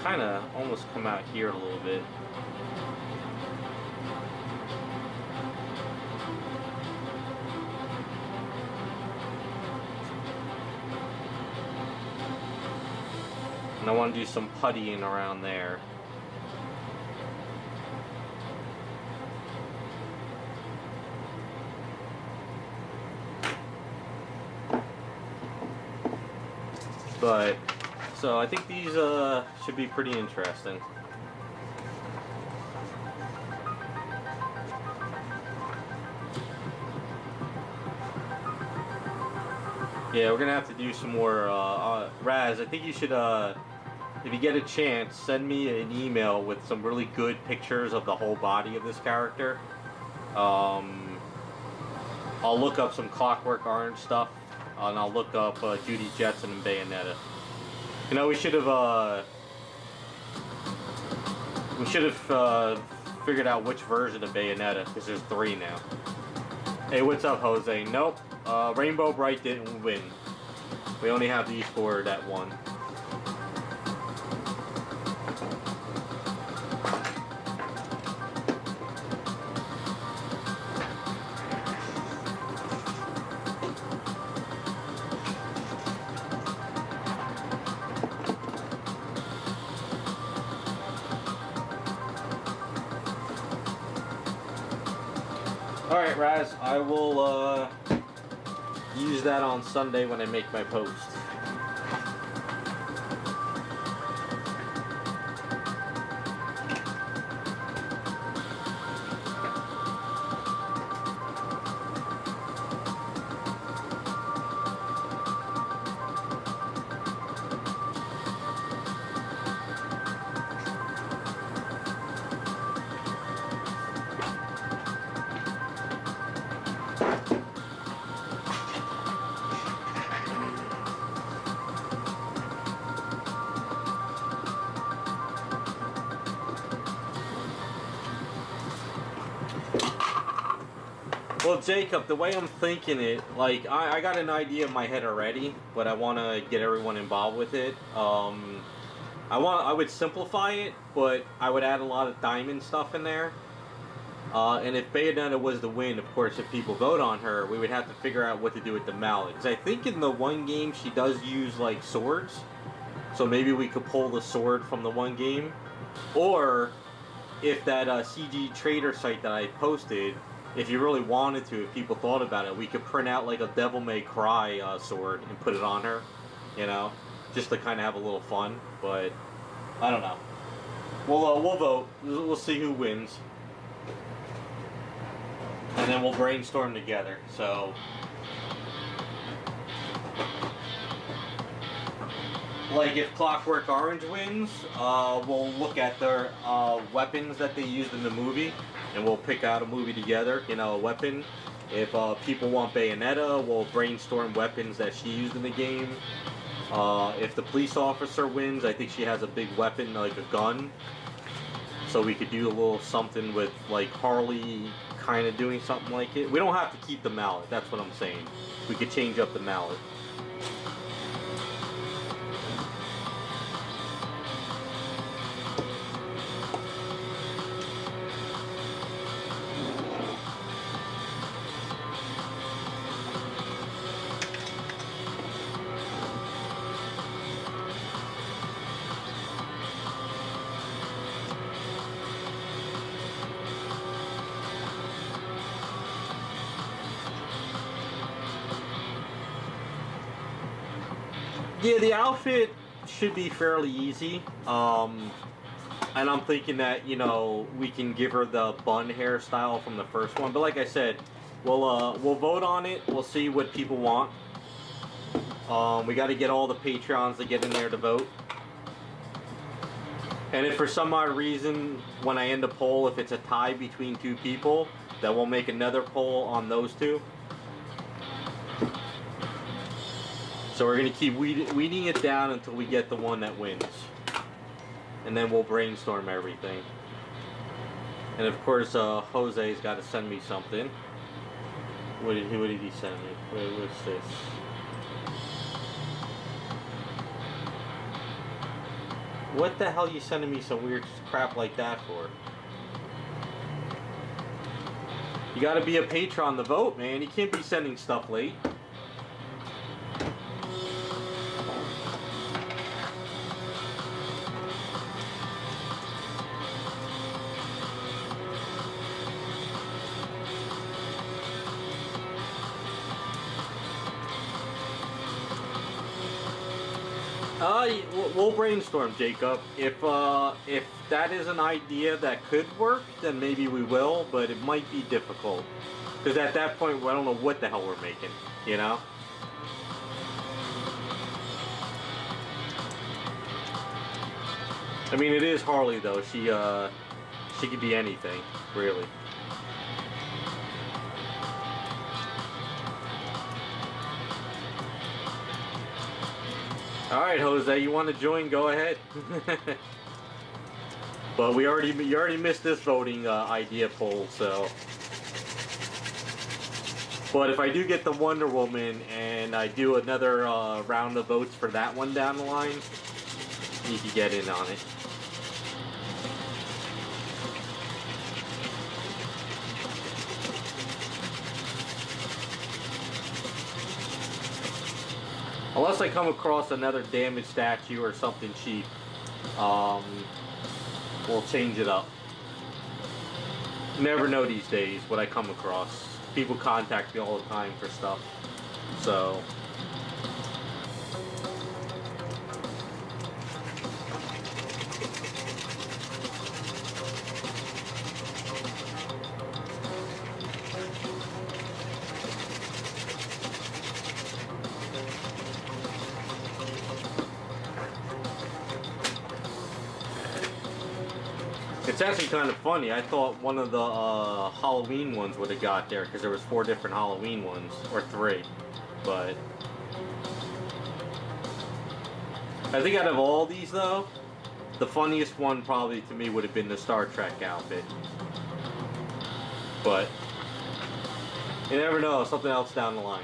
kind of almost come out here a little bit. And I want to do some puttying around there. But so I think these should be pretty interesting. Yeah, we're gonna have to do some more. Raz, I think you should, if you get a chance, send me an email with some really good pictures of the whole body of this character. I'll look up some Clockwork Orange stuff, and I'll look up Judy Jetson and Bayonetta. You know, we should have figured out which version of Bayonetta, because there's 3 now. Hey, what's up, Jose? Nope. Rainbow Bright didn't win. We only have these 4 that won. Alright, Raz, I will use that on Sunday when I make my post. Well, Jacob, the way I'm thinking it, like, I got an idea in my head already, but I want to get everyone involved with it. I would simplify it, but I would add a lot of diamond stuff in there. And if Bayonetta was the win, of course, if people vote on her, we would have to figure out what to do with the mallet. Because I think in the one game she does use, like, swords. So maybe we could pull the sword from the one game. Or, if that CG trader site that I posted, if you really wanted to, if people thought about it, we could print out like a Devil May Cry sword and put it on her, you know, just to kind of have a little fun. But I don't know. We'll vote. We'll see who wins, and then we'll brainstorm together. So, like, if Clockwork Orange wins, we'll look at their weapons that they used in the movie. And we'll pick out a movie together, you know, a weapon. If people want Bayonetta, we'll brainstorm weapons that she used in the game. If the police officer wins, I think she has a big weapon, like a gun. So we could do a little something with, like, Harley kind of doing something like it. We don't have to keep the mallet, that's what I'm saying. We could change up the mallet. Yeah, the outfit should be fairly easy. And I'm thinking that, you know, we can give her the bun hairstyle from the first one. But like I said, we'll vote on it. We'll see what people want. We got to get all the Patreons to get in there to vote. And if for some odd reason, when I end a poll, if it's a tie between 2 people, then we'll make another poll on those 2. So we're going to keep weeding it down until we get the one that wins. And then we'll brainstorm everything. And of course, Jose's got to send me something. What did he send me? What's this? What the hell are you sending me some weird crap like that for? You got to be a patron to vote, man. You can't be sending stuff late. We'll brainstorm, Jacob. If that is an idea that could work, then maybe we will, but it might be difficult. Because at that point, I don't know what the hell we're making, you know? I mean, it is Harley, though. She could be anything, really. All right, Jose, you want to join? Go ahead. But you already missed this voting idea poll, so. But if I do get the Wonder Woman and I do another round of votes for that one down the line, you can get in on it. Unless I come across another damaged statue or something cheap, we'll change it up. Never know these days what I come across. People contact me all the time for stuff, so. It's actually kind of funny. I thought one of the Halloween ones would have got there because there was 4 different Halloween ones, or 3. But I think out of all these, though, the funniest one probably to me would have been the Star Trek outfit. But you never know, something else down the line.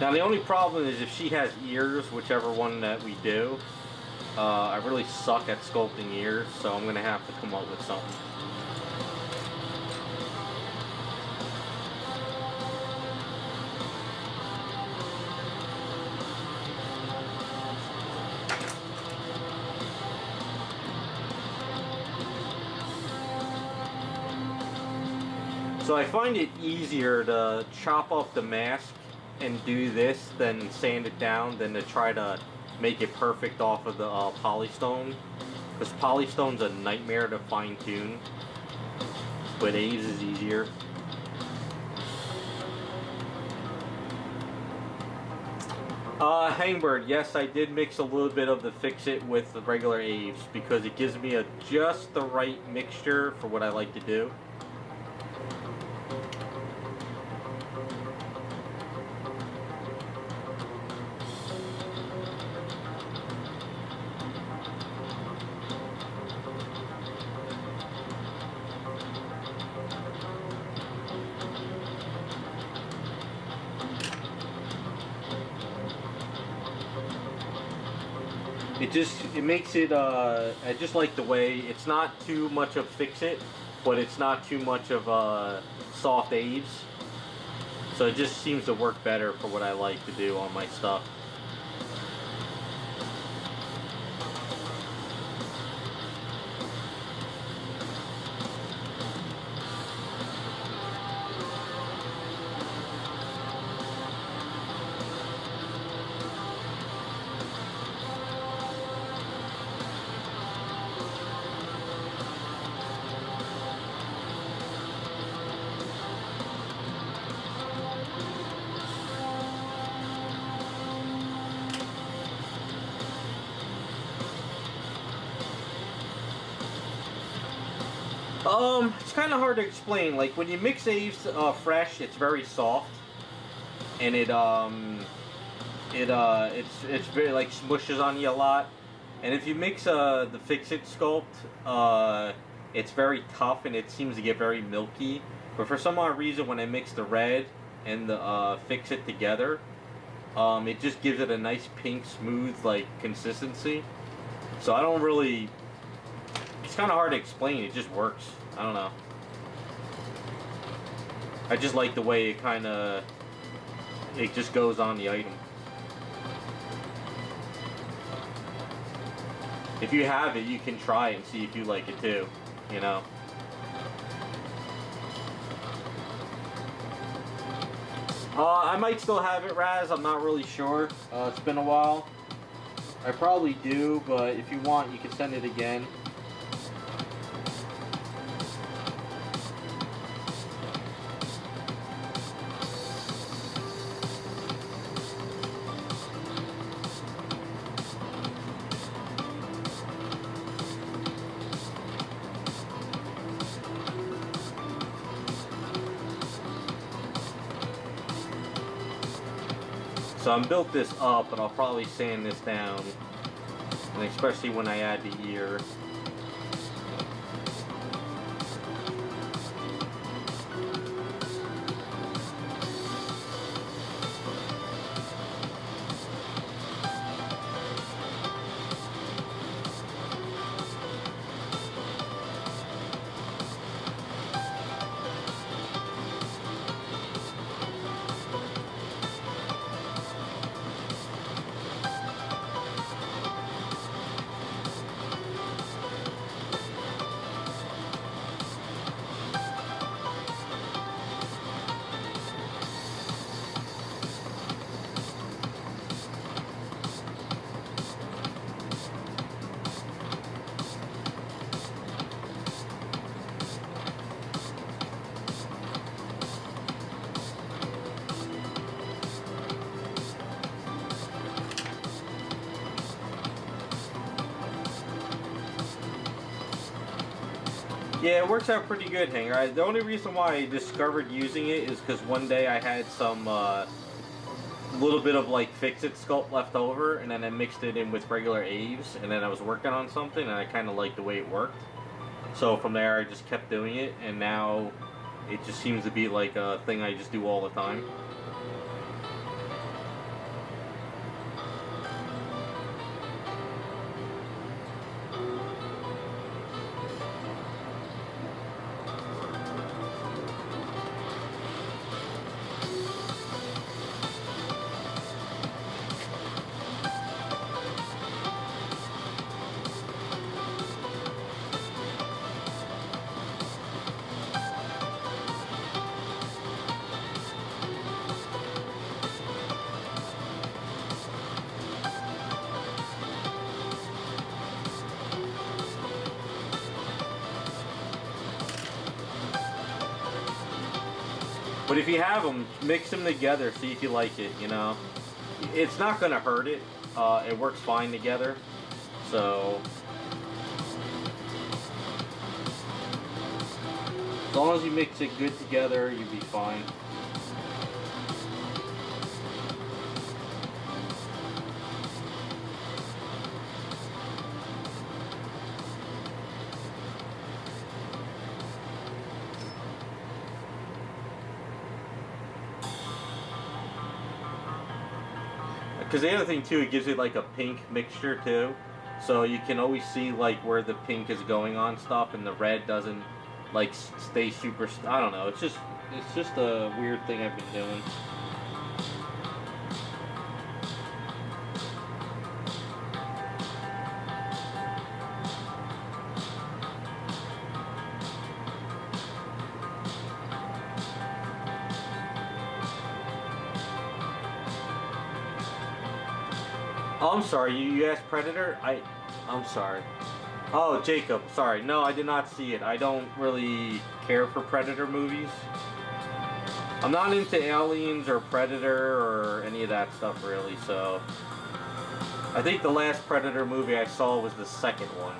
Now the only problem is if she has ears, whichever one that we do, I really suck at sculpting ears, so I'm going to have to come up with something. So I find it easier to chop off the mask and do this than sand it down than to try to make it perfect off of the polystone, because polystone's a nightmare to fine tune, but Aves is easier. Hangbird, yes, I did mix a little bit of the Fix-It with the regular Aves because it gives me just the right mixture for what I like to do. It makes it, I just like the way it's not too much of Fix-It, but it's not too much of soft Aves. So it just seems to work better for what I like to do on my stuff. It's kind of hard to explain. Like when you mix Aves fresh, it's very soft, and it's very like smushes on you a lot. And if you mix the Fix-It Sculpt, it's very tough and it seems to get very milky. But for some odd reason, when I mix the red and the Fix-It together, it just gives it a nice pink, smooth like consistency. So I don't really. It's kind of hard to explain. It just works. I don't know. I just like the way it just goes on the item. If you have it, you can try it and see if you like it too. you know. I might still have it, Raz. I'm not really sure. It's been a while. I probably do, but if you want, you can send it again. So I'm built this up, but I'll probably sand this down, and especially when I add the ear. Yeah, it works out pretty good, Hanger. The only reason why I discovered using it is because one day I had some little bit of like fix-it sculpt left over, and then I mixed it in with regular Aves, and then I was working on something, and I kind of liked the way it worked. So from there, I just kept doing it, and now it just seems to be like a thing I just do all the time. But if you have them, mix them together, see if you like it, you know. It's not going to hurt it. It works fine together. So, as long as you mix it good together, you'll be fine. Because the other thing too, it gives it like a pink mixture too, so you can always see like where the pink is going on stuff, and the red doesn't like stay super. I don't know. It's just a weird thing I've been doing. Oh, I'm sorry, you asked Predator? I'm sorry. Oh, Jacob, sorry. No, I did not see it. I don't really care for Predator movies. I'm not into Aliens or Predator or any of that stuff really, so... I think the last Predator movie I saw was the second one.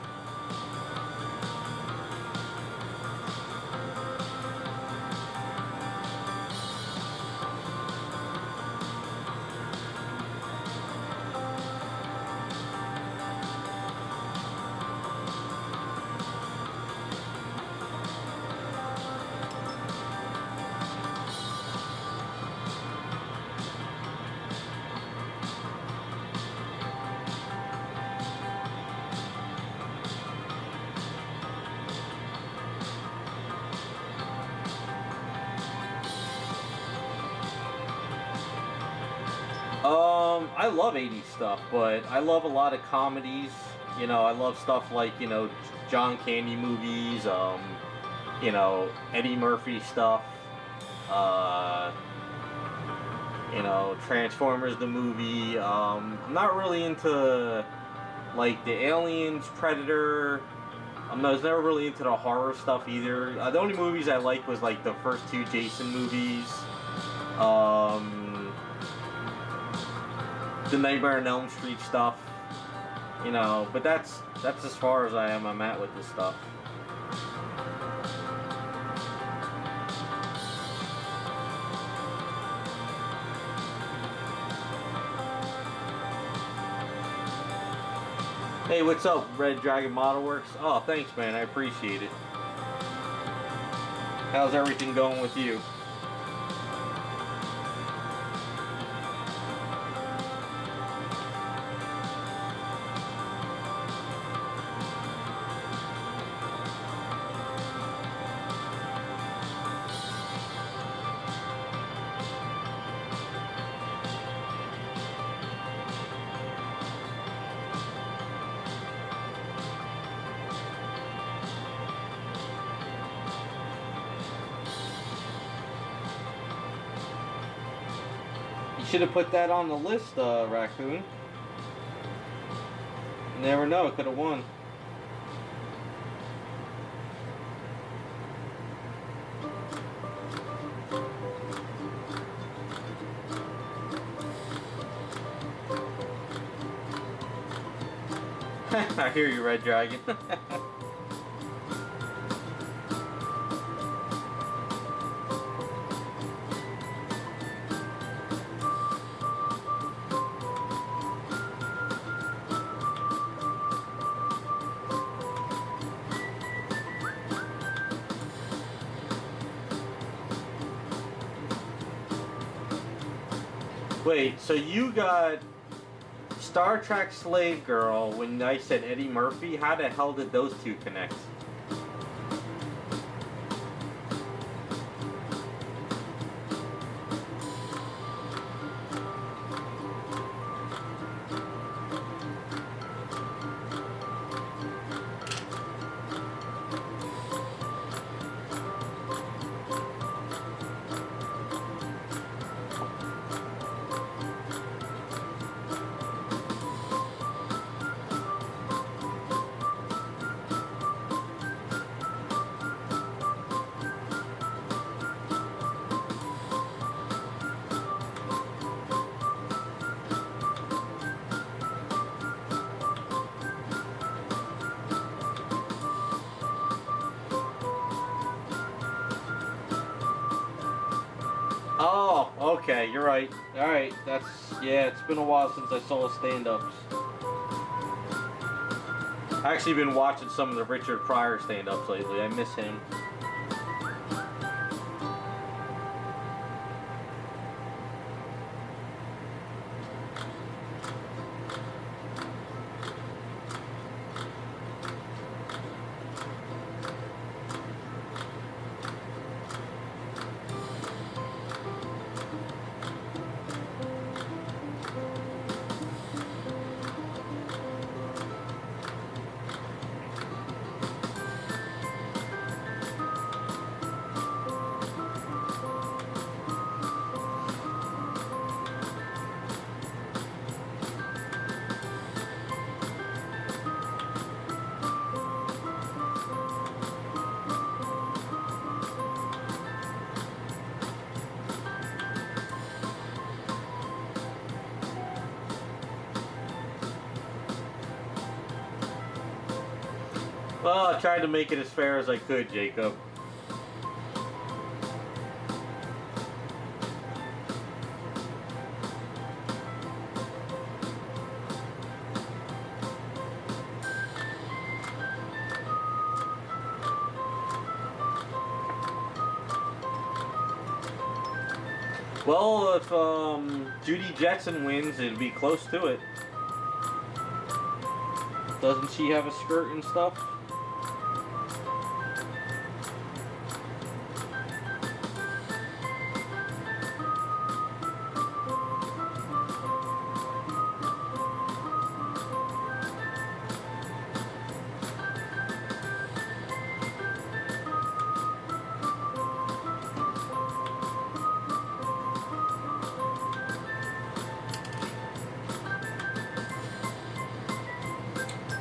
I love 80s stuff, but I love a lot of comedies. You know, I love stuff like, you know, John Candy movies, you know, Eddie Murphy stuff, you know, Transformers the movie. I'm not really into like the Aliens, Predator. I was never really into the horror stuff either. The only movies I liked was like the first two Jason movies, the Nightmare on Elm Street stuff. You know, but that's as far as I'm at with this stuff. Hey, what's up, Red Dragon Model Works? Oh, thanks, man. I appreciate it. How's everything going with you? Should have put that on the list, Raccoon. You never know, could have won. I hear you, Red Dragon. Wait, so you got Star Trek Slave Girl when I said Eddie Murphy? How the hell did those two connect? Oh, okay, you're right. Alright, yeah, it's been a while since I saw stand-ups. I've actually been watching some of the Richard Pryor stand-ups lately. I miss him. Well, I tried to make it as fair as I could, Jacob. Well, if Judy Jetson wins, it'd be close to it. Doesn't she have a skirt and stuff?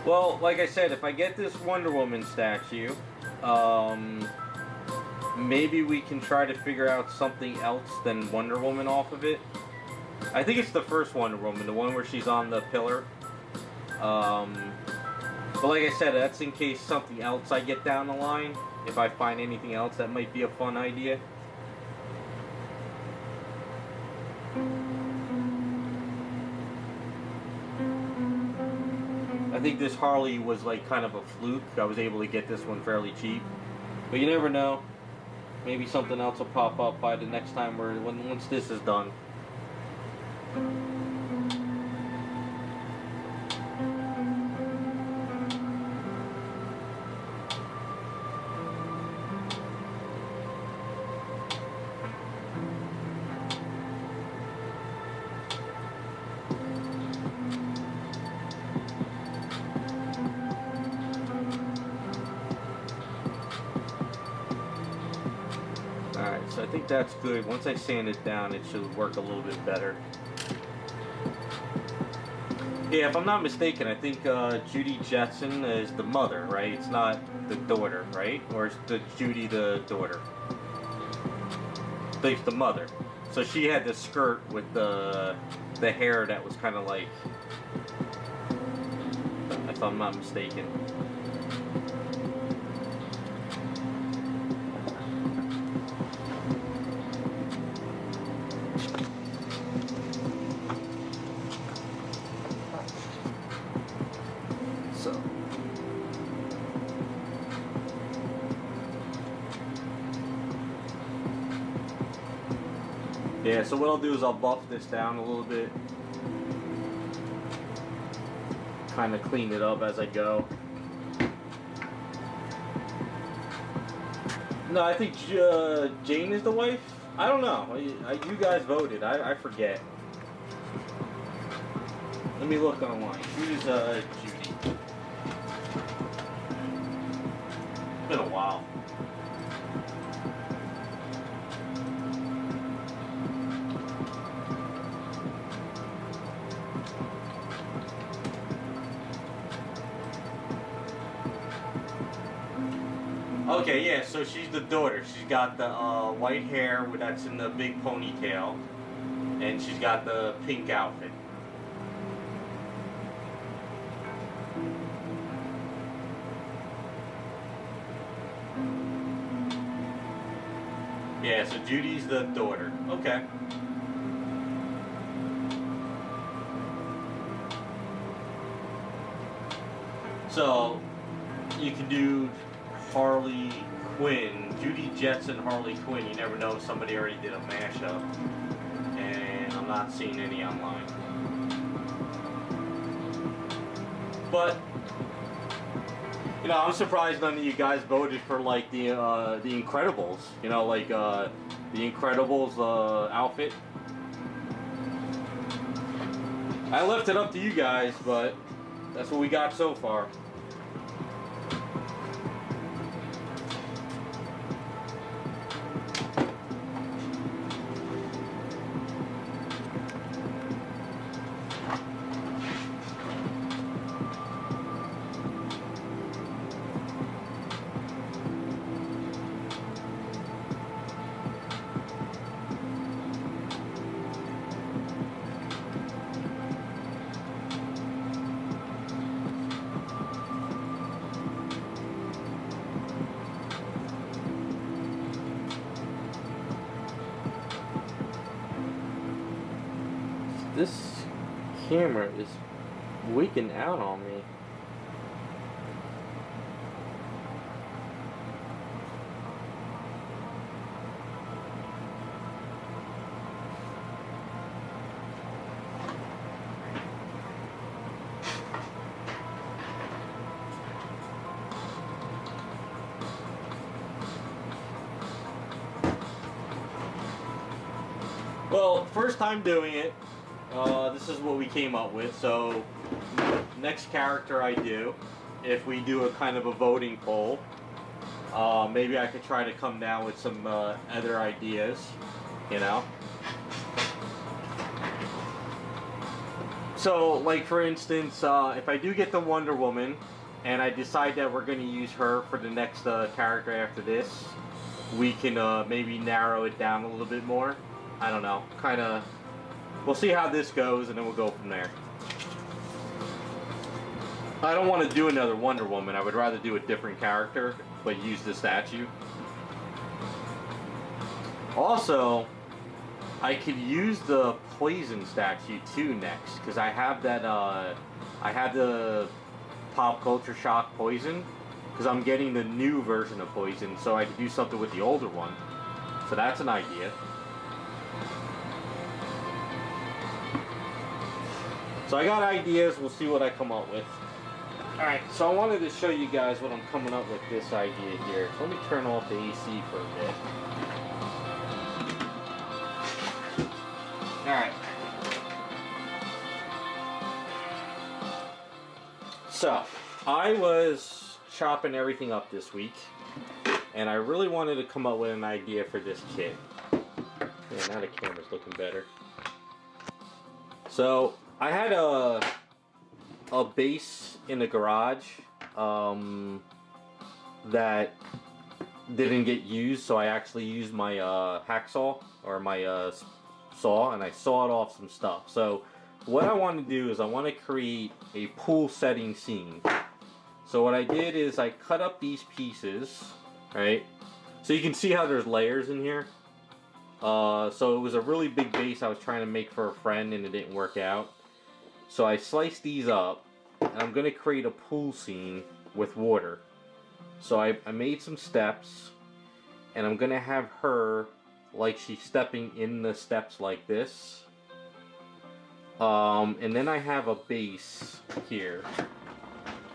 Well, like I said, if I get this Wonder Woman statue, maybe we can try to figure out something else than Wonder Woman off of it. I think it's the first Wonder Woman, the one where she's on the pillar. But like I said, that's in case something else I get down the line. If I find anything else that might be a fun idea. I think this Harley was like kind of a fluke. I was able to get this one fairly cheap. But you never know. Maybe something else will pop up by the next time once this is done. Alright, so I think that's good. Once I sand it down, it should work a little bit better. Yeah, if I'm not mistaken, I think Judy Jetson is the mother, right? It's not the daughter, right? Or is Judy the daughter? I think it's the mother. So she had the skirt with the hair that was kind of like, if I'm not mistaken. Yeah, so what I'll do is I'll buff this down a little bit. Kind of clean it up as I go. No, I think Jane is the wife? I don't know. You guys voted. I forget. Let me look online. Who's Judy? It's been a while. Okay, yeah, so she's the daughter. She's got the white hair that's in the big ponytail, and she's got the pink outfit. Yeah, so Judy's the daughter. Okay. So, you can do Harley Quinn, Judy Jetson, Harley Quinn. You never know if somebody already did a mashup, and I'm not seeing any online. But you know, I'm surprised none of you guys voted for like the Incredibles. You know, like the Incredibles outfit. I left it up to you guys, but that's what we got so far. This camera is wigging out on me. Well, first time doing it. This is what we came up with. So next character I do, if we do a kind of a voting poll, maybe I could try to come down with some other ideas, you know. So, like for instance, if I do get the Wonder Woman, and I decide that we're going to use her for the next character after this, we can maybe narrow it down a little bit more. I don't know. Kind of. We'll see how this goes, and then we'll go from there. I don't want to do another Wonder Woman. I would rather do a different character, but use the statue. Also, I could use the Poison statue too next, because I have that. I have the Pop Culture Shock Poison, because I'm getting the new version of Poison, so I could do something with the older one. So that's an idea. So I got ideas. We'll see what I come up with. Alright, so I wanted to show you guys what I'm coming up with this idea here. So let me turn off the AC for a bit. Alright. So, I was chopping everything up this week, and I really wanted to come up with an idea for this kit. Yeah, now the camera's looking better. So, I had a base in the garage that didn't get used, so I actually used my hacksaw or my saw, and I sawed off some stuff. So what I want to do is I want to create a pool setting scene. So what I did is I cut up these pieces, right? So you can see how there's layers in here. So it was a really big base I was trying to make for a friend, and it didn't work out. So I sliced these up, and I'm going to create a pool scene with water. So I made some steps, and I'm going to have her like she's stepping in the steps like this. And then I have a base here.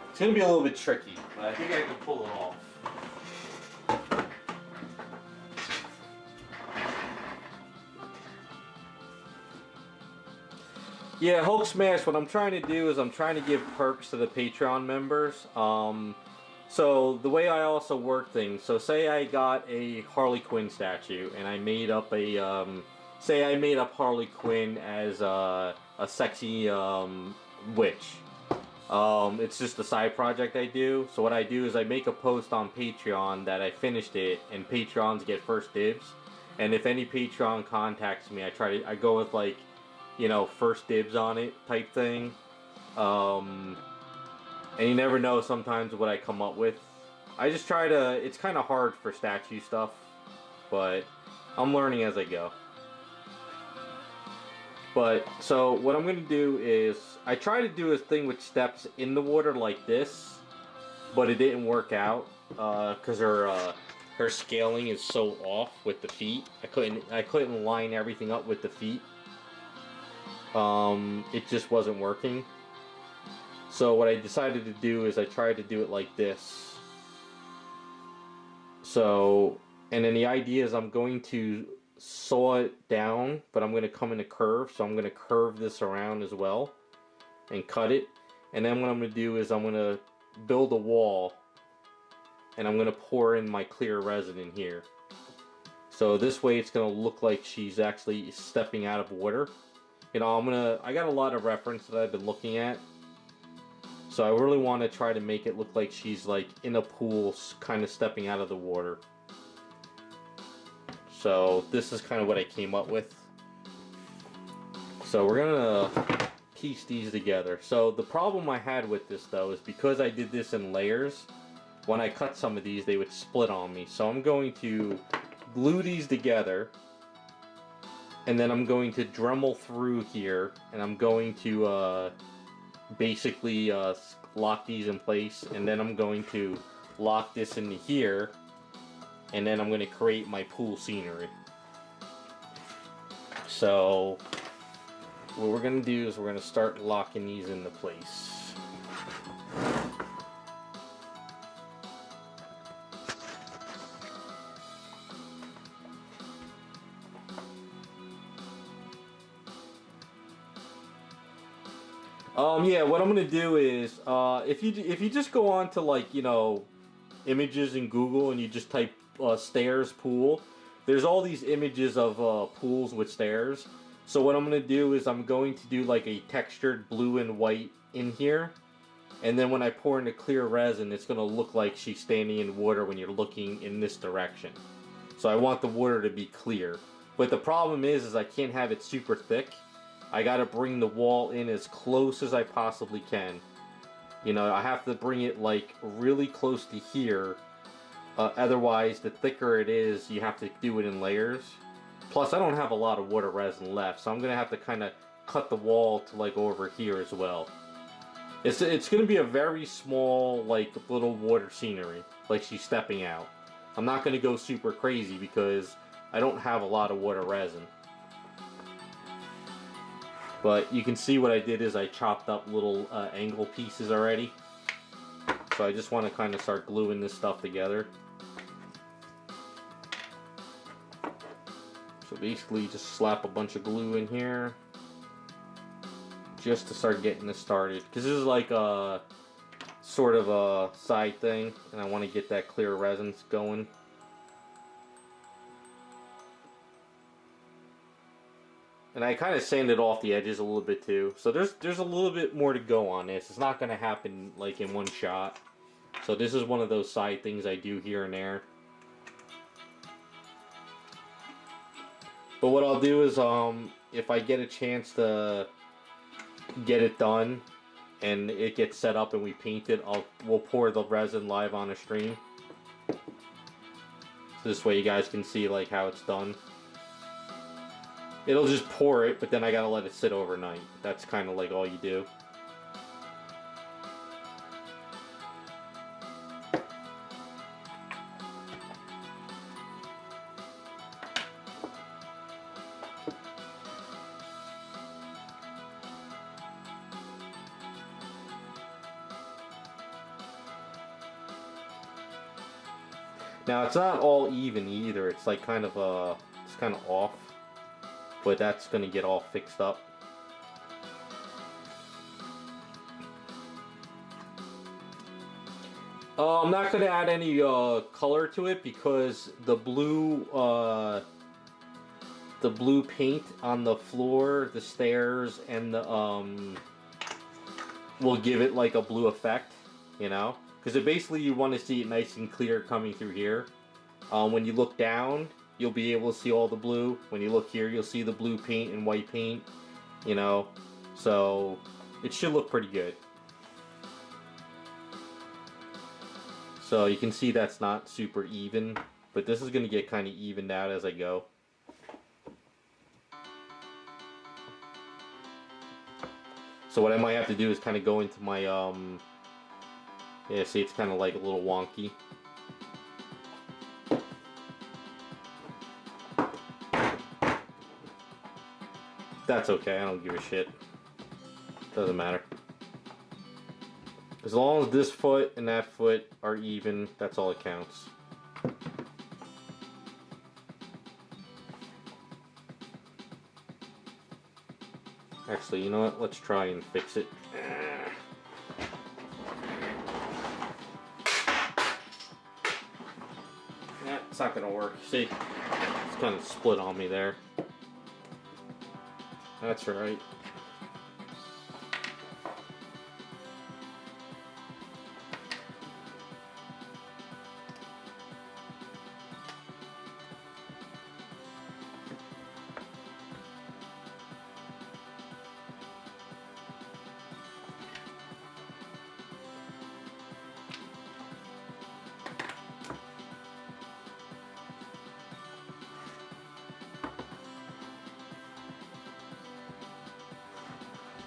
It's going to be a little bit tricky, but I think I can pull it off. Yeah, Hulk Smash, what I'm trying to do is I'm trying to give perks to the Patreon members. So the way I also work things, so say I got a Harley Quinn statue and I made up a, say I made up Harley Quinn as a sexy witch. It's just a side project I do. So what I do is I make a post on Patreon that I finished it, and Patreons get first dibs. And if any Patreon contacts me, I go with like, you know, first dibs on it type thing. And you never know sometimes what I come up with. I just try to, it's kind of hard for statue stuff, but I'm learning as I go. But, so what I'm going to do is, I try to do a thing with steps in the water like this, but it didn't work out, because her scaling is so off with the feet. I couldn't line everything up with the feet. It just wasn't working. So what I decided to do is I tried to do it like this. So, and then the idea is I'm going to saw it down, but I'm going to come in a curve. So I'm going to curve this around as well and cut it. And then what I'm going to do is I'm going to build a wall, and I'm going to pour in my clear resin in here. So this way it's going to look like she's actually stepping out of water. You know, I got a lot of reference that I've been looking at. So I really want to try to make it look like she's like in a pool, kind of stepping out of the water. So this is kind of what I came up with. So we're gonna piece these together. So the problem I had with this though is because I did this in layers, when I cut some of these they would split on me. So I'm going to glue these together, and then I'm going to Dremel through here, and I'm going to basically lock these in place, and then I'm going to lock this into here, and then I'm going to create my pool scenery. So what we're going to do is we're going to start locking these into place. Yeah, what I'm gonna do is, if you just go on to, like, you know, images in Google and you just type stairs pool, there's all these images of pools with stairs. So what I'm going to do is I'm going to do like a textured blue and white in here. And then when I pour in the clear resin, it's going to look like she's standing in water when you're looking in this direction. So I want the water to be clear. But the problem is I can't have it super thick. I got to bring the wall in as close as I possibly can. You know, I have to bring it like really close to here. Otherwise, the thicker it is, you have to do it in layers. Plus, I don't have a lot of water resin left, so I'm going to have to kind of cut the wall to like over here as well. It's going to be a very small, like, little water scenery, like she's stepping out. I'm not going to go super crazy because I don't have a lot of water resin. But you can see what I did is I chopped up little angle pieces already. So I just want to kind of start gluing this stuff together. So basically you just slap a bunch of glue in here just to start getting this started. Because this is like a sort of a side thing and I want to get that clear resin going. And I kind of sanded off the edges a little bit too. So there's a little bit more to go on this. It's not going to happen like in one shot. So this is one of those side things I do here and there. But what I'll do is if I get a chance to get it done and it gets set up and we paint it, we'll pour the resin live on a stream. So this way you guys can see like how it's done. It'll just pour it, but then I gotta let it sit overnight. That's kind of like all you do. Now it's not all even either. It's like kind of off. But that's going to get all fixed up. I'm not going to add any color to it because the blue paint on the floor, the stairs, and the will give it like a blue effect, you know? Because basically you want to see it nice and clear coming through here. When you look down, you'll be able to see all the blue. When you look here, you'll see the blue paint and white paint, you know, so it should look pretty good. So you can see that's not super even, but this is going to get kind of evened out as I go. So what I might have to do is kind of go into my, yeah, see, it's kind of like a little wonky. That's okay, I don't give a shit. Doesn't matter. As long as this foot and that foot are even, that's all that counts. Actually, you know what? Let's try and fix it. Yeah, it's not gonna work. See? It's kind of split on me there. That's right.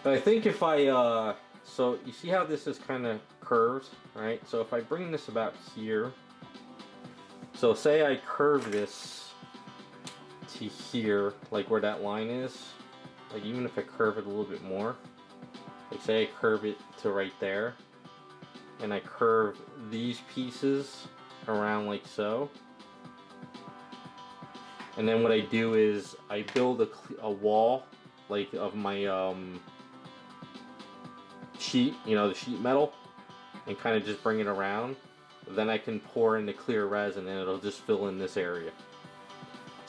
But I think if I, so you see how this is kind of curved, right? So if I bring this about here, so say I curve this to here, like where that line is, like even if I curve it a little bit more, like say I curve it to right there, and I curve these pieces around like so, and then what I do is I build a wall, like of my, sheet, you know, the sheet metal, and kind of just bring it around. Then I can pour in the clear resin and it'll just fill in this area.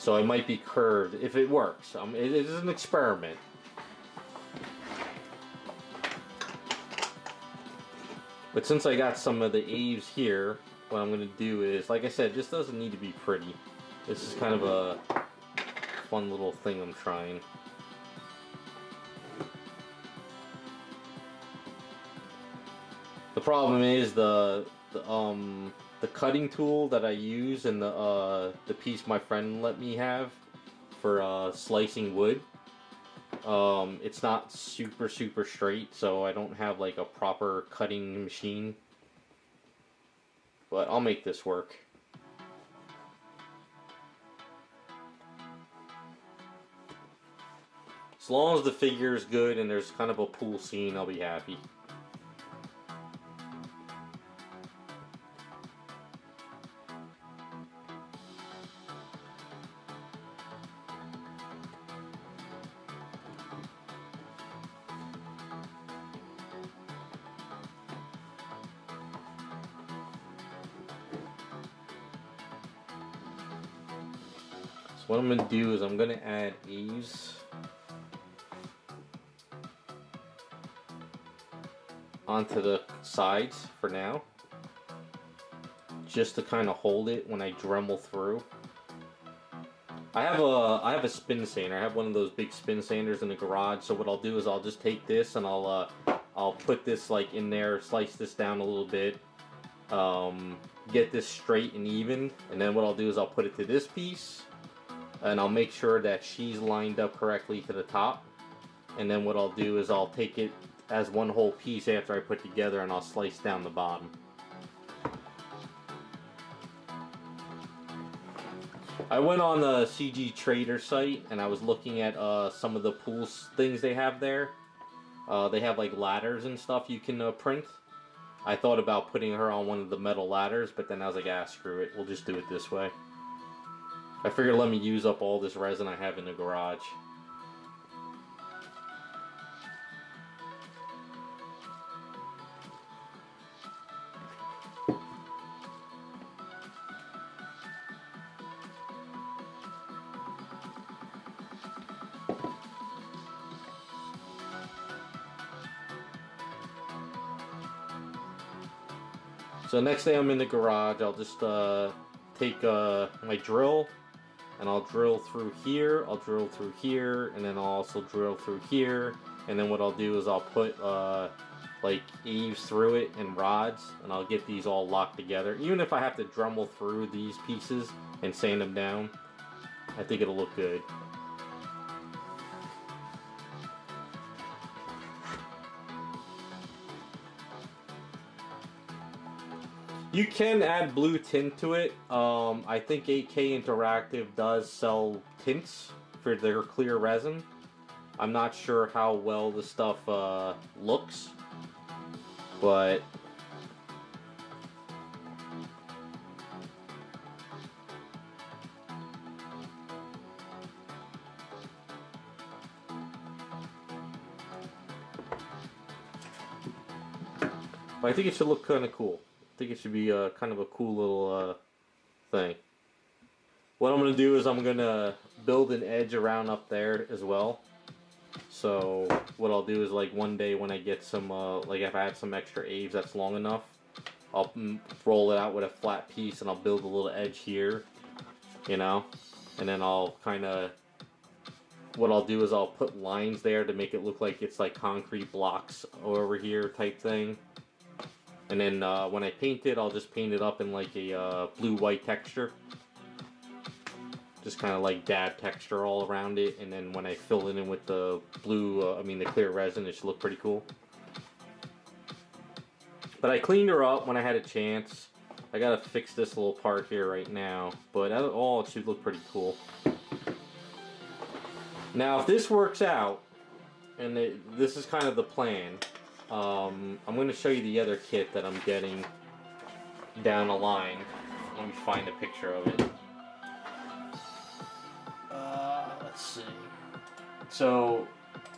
So it might be curved if it works. It is an experiment. But since I got some of the eaves here, what I'm going to do is, like I said, this doesn't need to be pretty. This is kind of a fun little thing I'm trying. The problem is the cutting tool that I use and the piece my friend let me have for slicing wood. It's not super straight, so I don't have like a proper cutting machine. But I'll make this work. As long as the figure is good and there's kind of a pool scene, I'll be happy. So what I'm going to do is I'm going to add eaves onto the sides for now, just to kind of hold it when I Dremel through. I have a spin sander. I have one of those big spin sanders in the garage. So what I'll do is I'll just take this and I'll put this like in there, slice this down a little bit, get this straight and even, and then what I'll do is I'll put it to this piece, and I'll make sure that she's lined up correctly to the top, and then what I'll do is I'll take it as one whole piece after I put together, and I'll slice down the bottom. I went on the CG Trader site and I was looking at some of the pool things they have there. They have like ladders and stuff you can print. I thought about putting her on one of the metal ladders, but then I was like, ah, screw it, we'll just do it this way. I figured let me use up all this resin I have in the garage. So next day I'm in the garage, I'll just take my drill and I'll drill through here, I'll drill through here, and then I'll also drill through here, and then what I'll do is I'll put like eaves through it and rods, and I'll get these all locked together. Even if I have to Dremel through these pieces and sand them down, I think it'll look good. You can add blue tint to it. I think 8K Interactive does sell tints for their clear resin. I'm not sure how well the stuff looks, but I think it should look kind of cool. I think it should be kind of a cool little thing. What I'm going to do is I'm going to build an edge around up there as well. So what I'll do is like one day when I get some, like if I have some extra eaves that's long enough, I'll roll it out with a flat piece and I'll build a little edge here, you know, and then I'll kind of, what I'll do is I'll put lines there to make it look like it's like concrete blocks over here type thing. And then when I paint it, I'll just paint it up in like a blue-white texture. Just kind of like dab texture all around it. And then when I fill it in with the blue, the clear resin, it should look pretty cool. But I cleaned her up when I had a chance. I gotta fix this little part here right now. But all it should look pretty cool. Now if this works out, and this is kind of the plan, I'm going to show you the other kit that I'm getting down the line. Let me find a picture of it. Let's see. So,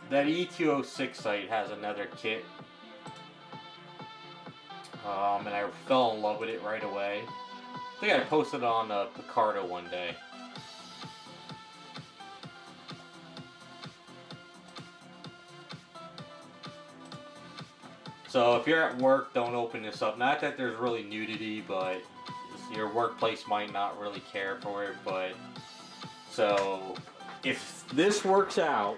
that E206 site has another kit. And I fell in love with it right away. I think I posted on Picardo one day. So if you're at work, don't open this up. Not that there's really nudity, but your workplace might not really care for it. But so if this works out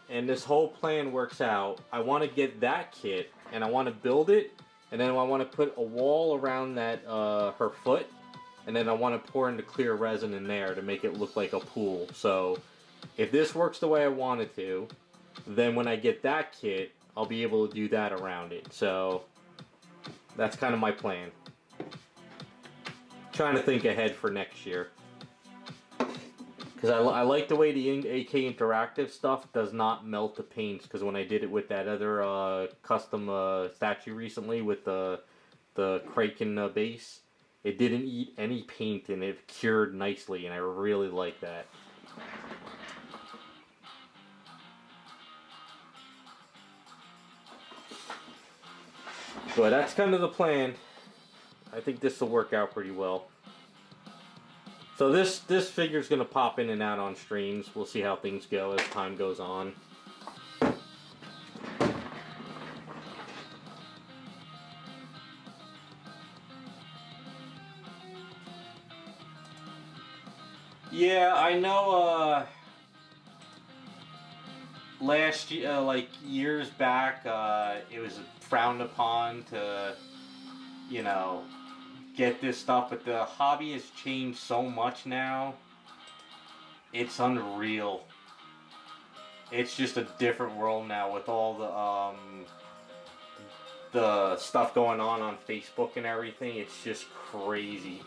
and this whole plan works out, I want to get that kit and I want to build it, and then I want to put a wall around that her foot, and then I want to pour in the clear resin in there to make it look like a pool. So if this works the way I want it to, then when I get that kit, I'll be able to do that around it. So that's kind of my plan. Trying to think ahead for next year. Because I like the way the AK Interactive stuff does not melt the paints. Because when I did it with that other custom statue recently with the Kraken base, it didn't eat any paint and it cured nicely, and I really like that. But that's kind of the plan. I think this will work out pretty well. So this figure's going to pop in and out on streams. We'll see how things go as time goes on. Yeah, I know last year, like years back, it was frowned upon to, you know, get this stuff, but the hobby has changed so much now. It's unreal. It's just a different world now with all the stuff going on Facebook and everything. It's just crazy.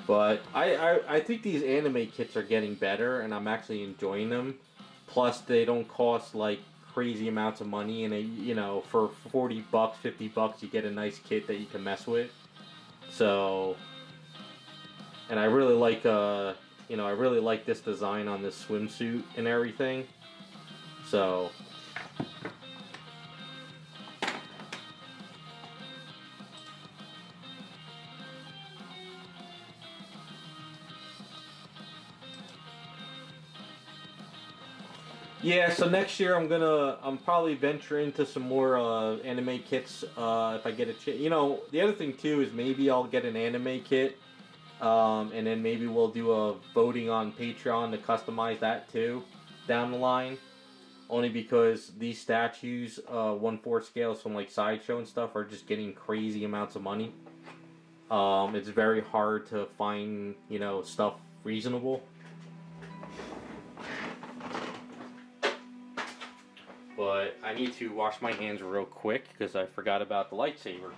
But I think these anime kits are getting better, and I'm actually enjoying them. Plus, they don't cost like crazy amounts of money, and you know, for $40, $50, you get a nice kit that you can mess with. So, and I really like you know, I really like this design on this swimsuit and everything. So. Yeah, so next year I'm probably venture into some more anime kits if I get a chance. You know, the other thing too is maybe I'll get an anime kit, and then maybe we'll do a voting on Patreon to customize that too down the line. Only because these statues, 1/4 scales from like Sideshow and stuff, are just getting crazy amounts of money. It's very hard to find, you know, stuff reasonable. But I need to wash my hands real quick because I forgot about the lightsaber.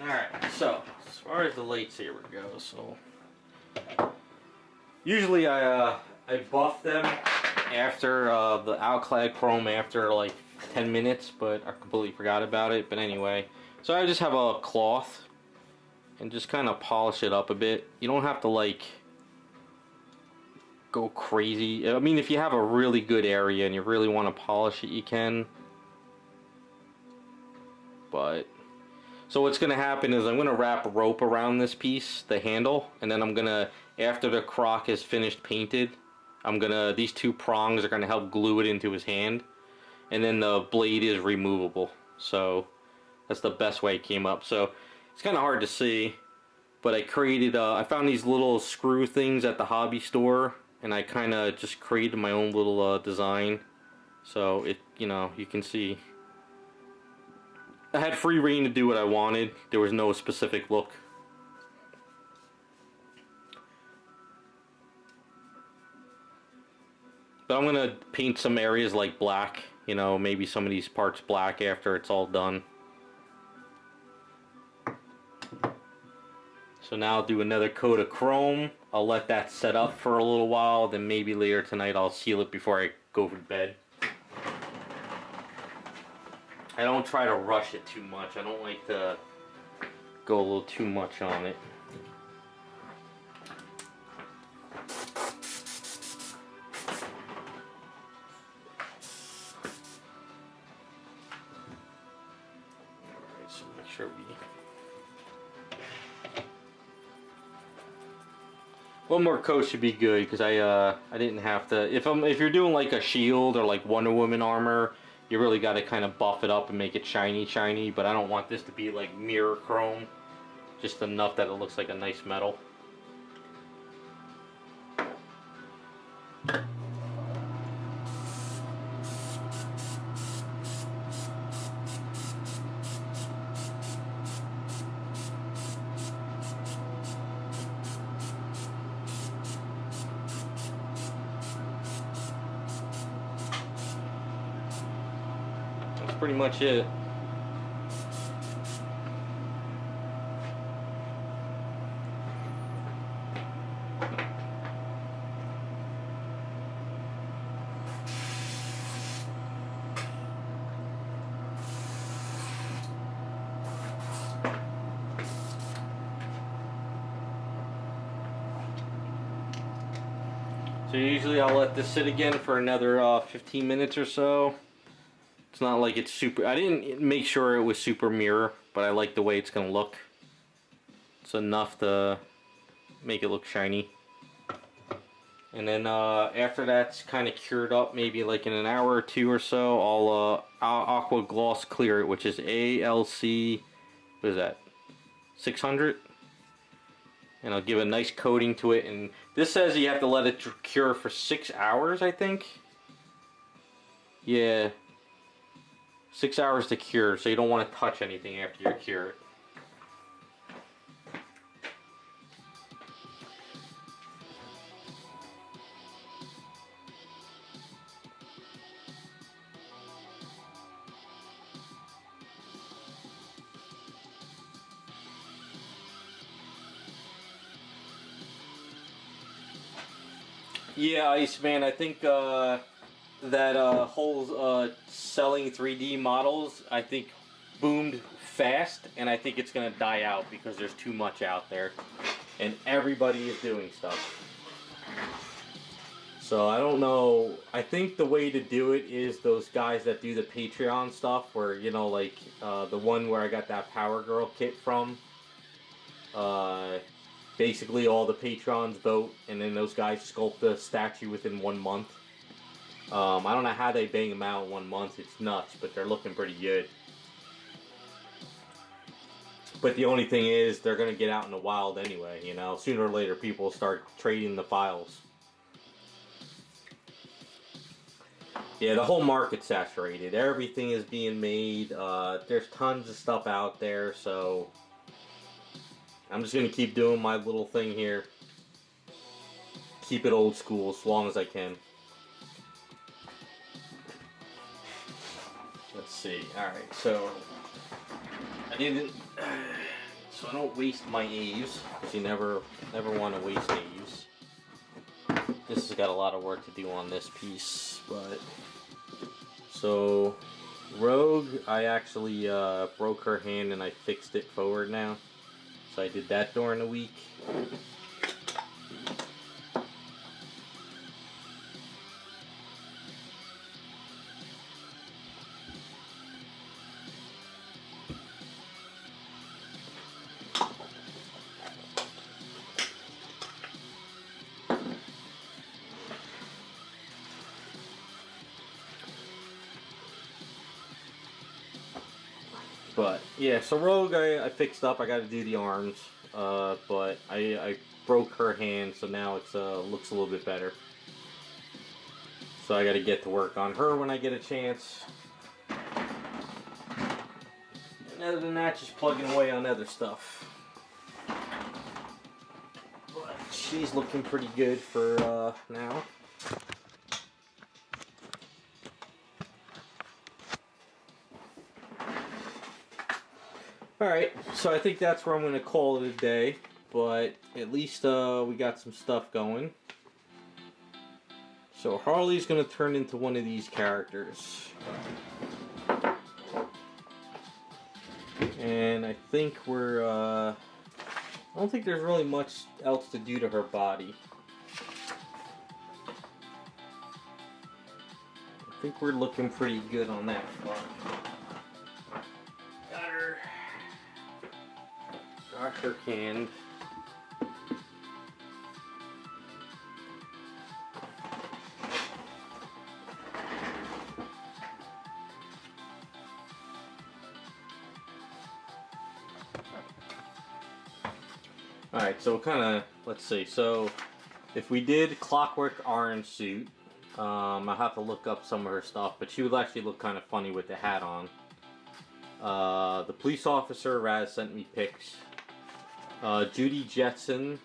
Alright, so as far as the lightsaber goes, so usually I buff them after the Outclad Chrome after like 10 minutes, but I completely forgot about it. But anyway, so I just have a cloth and just kind of polish it up a bit. You don't have to like go crazy. I mean, if you have a really good area and you really want to polish it, you can. But so what's going to happen is I'm going to wrap rope around this piece, the handle, and then I'm going to, after the croc is finished painted, these two prongs are going to help glue it into his hand, and then the blade is removable. So that's the best way it came up. So it's kind of hard to see, but I found these little screw things at the hobby store, and I kind of just created my own little design. So it, you know, you can see I had free reign to do what I wanted. There was no specific look. But I'm gonna paint some areas like black, you know, maybe some of these parts black after it's all done. So now I'll do another coat of chrome. I'll let that set up for a little while, then maybe later tonight I'll seal it before I go to bed. I don't try to rush it too much. I don't like to go a little too much on it. Alright, so make sure we... One more coat should be good because I didn't have to. If you're doing like a shield or like Wonder Woman armor, you really got to kind of buff it up and make it shiny. But I don't want this to be like mirror chrome, just enough that it looks like a nice metal. Pretty much it. So usually I'll let this sit again for another 15 minutes or so. It's not like it's super... I didn't make sure it was super mirror, but I like the way it's going to look. It's enough to make it look shiny. And then after that's kind of cured up, maybe like in an hour or two or so, I'll aqua gloss clear it, which is ALC... What is that? 600? And I'll give a nice coating to it. And this says you have to let it cure for 6 hours, I think. Yeah. 6 hours to cure, so you don't want to touch anything after you cure it. Yeah, Iceman, I think that whole selling 3D models, I think, boomed fast, and I think it's going to die out because there's too much out there, and everybody is doing stuff. So I don't know. I think the way to do it is those guys that do the Patreon stuff, where, you know, like the one where I got that Power Girl kit from. Basically, all the patrons vote, and then those guys sculpt the statue within 1 month. I don't know how they bang them out in 1 month. It's nuts, but they're looking pretty good. But the only thing is, they're going to get out in the wild anyway, you know. Sooner or later, people will start trading the files. Yeah, the whole market's saturated. Everything is being made. There's tons of stuff out there, so... I'm just going to keep doing my little thing here. Keep it old school as long as I can. Let's see. Alright, so... I didn't... So I don't waste my eaves, because you never want to waste eaves. This has got a lot of work to do on this piece, but... So... Rogue, I actually broke her hand and I fixed it forward now. So I did that during the week. But yeah, so Rogue I fixed up. I got to do the arms, but I broke her hand, so now it's looks a little bit better. So I got to get to work on her when I get a chance. And other than that, just plugging away on other stuff. But she's looking pretty good for now. Alright, so I think that's where I'm going to call it a day, but at least we got some stuff going. So Harley's going to turn into one of these characters. And I think we're, I don't think there's really much else to do to her body. I think we're looking pretty good on that front. Got her canned. Alright, so kind of, let's see, so if we did Clockwork Orange suit, I'll have to look up some of her stuff, but she would actually look kind of funny with the hat on. The police officer, Raz sent me pics. Judy Jetson,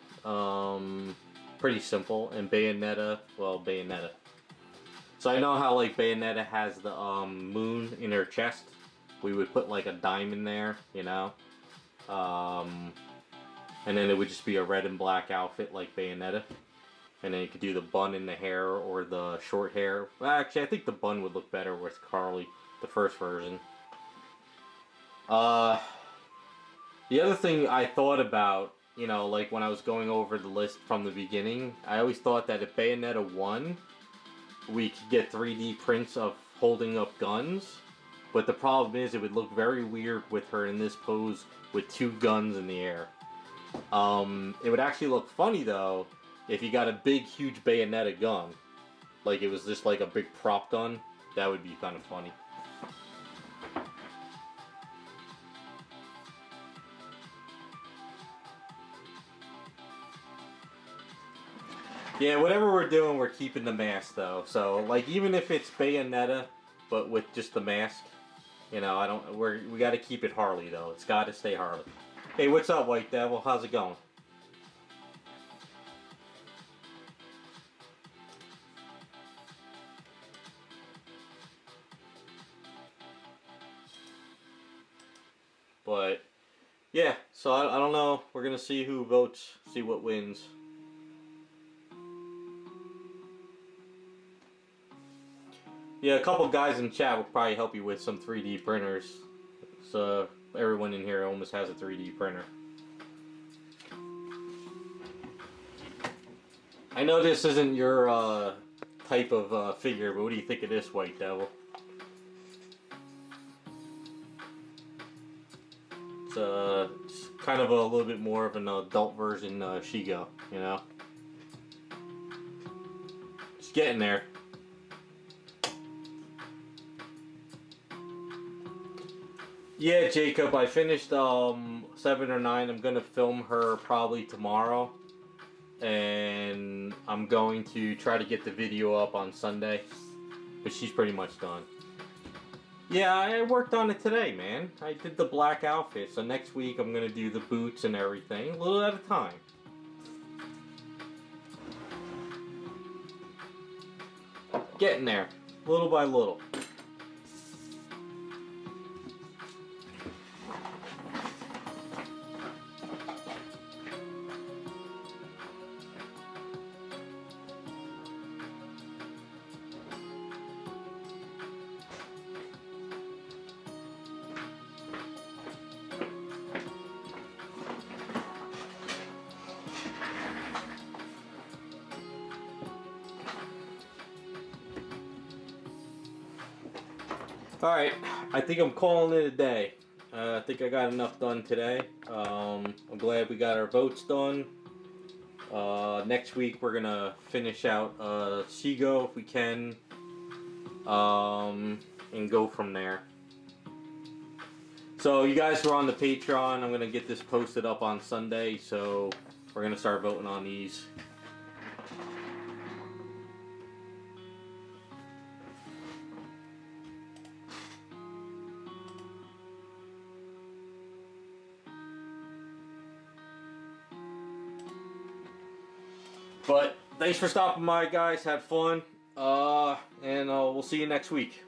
pretty simple, and Bayonetta, well, Bayonetta. So I know how like Bayonetta has the moon in her chest. We would put like a diamond there, you know. And then it would just be a red and black outfit like Bayonetta. And then you could do the bun in the hair or the short hair. Well, actually, I think the bun would look better with Harley, the first version. The other thing I thought about, you know, like when I was going over the list from the beginning, I always thought that if Bayonetta won, we could get 3D prints of holding up guns. But the problem is it would look very weird with her in this pose with 2 guns in the air. It would actually look funny though if you got a big huge Bayonetta gun. Like it was just like a big prop gun. That would be kind of funny. Yeah, whatever we're doing, we're keeping the mask though. So like even if it's Bayonetta but with just the mask, you know, we got to keep it Harley though. It's got to stay Harley. Hey, what's up, White Devil? How's it going? But yeah, so I don't know. We're gonna see who votes, see what wins. Yeah, a couple guys in chat will probably help you with some 3D printers. So everyone in here almost has a 3D printer. I know this isn't your type of figure, but what do you think of this, White Devil? It's kind of a little bit more of an adult version Shego, you know? It's getting there. Yeah, Jacob, I finished 7 or 9. I'm gonna film her probably tomorrow, and I'm going to try to get the video up on Sunday, but she's pretty much done. Yeah, I worked on it today, man. I did the black outfit, so next week I'm gonna do the boots and everything, a little at a time. Getting there, little by little. Alright, I think I'm calling it a day. I think I got enough done today. I'm glad we got our votes done. Next week we're gonna finish out Shego if we can, and go from there. So you guys who are on the Patreon, I'm gonna get this posted up on Sunday, so we're gonna start voting on these. But thanks for stopping by, guys. Had fun. And we'll see you next week.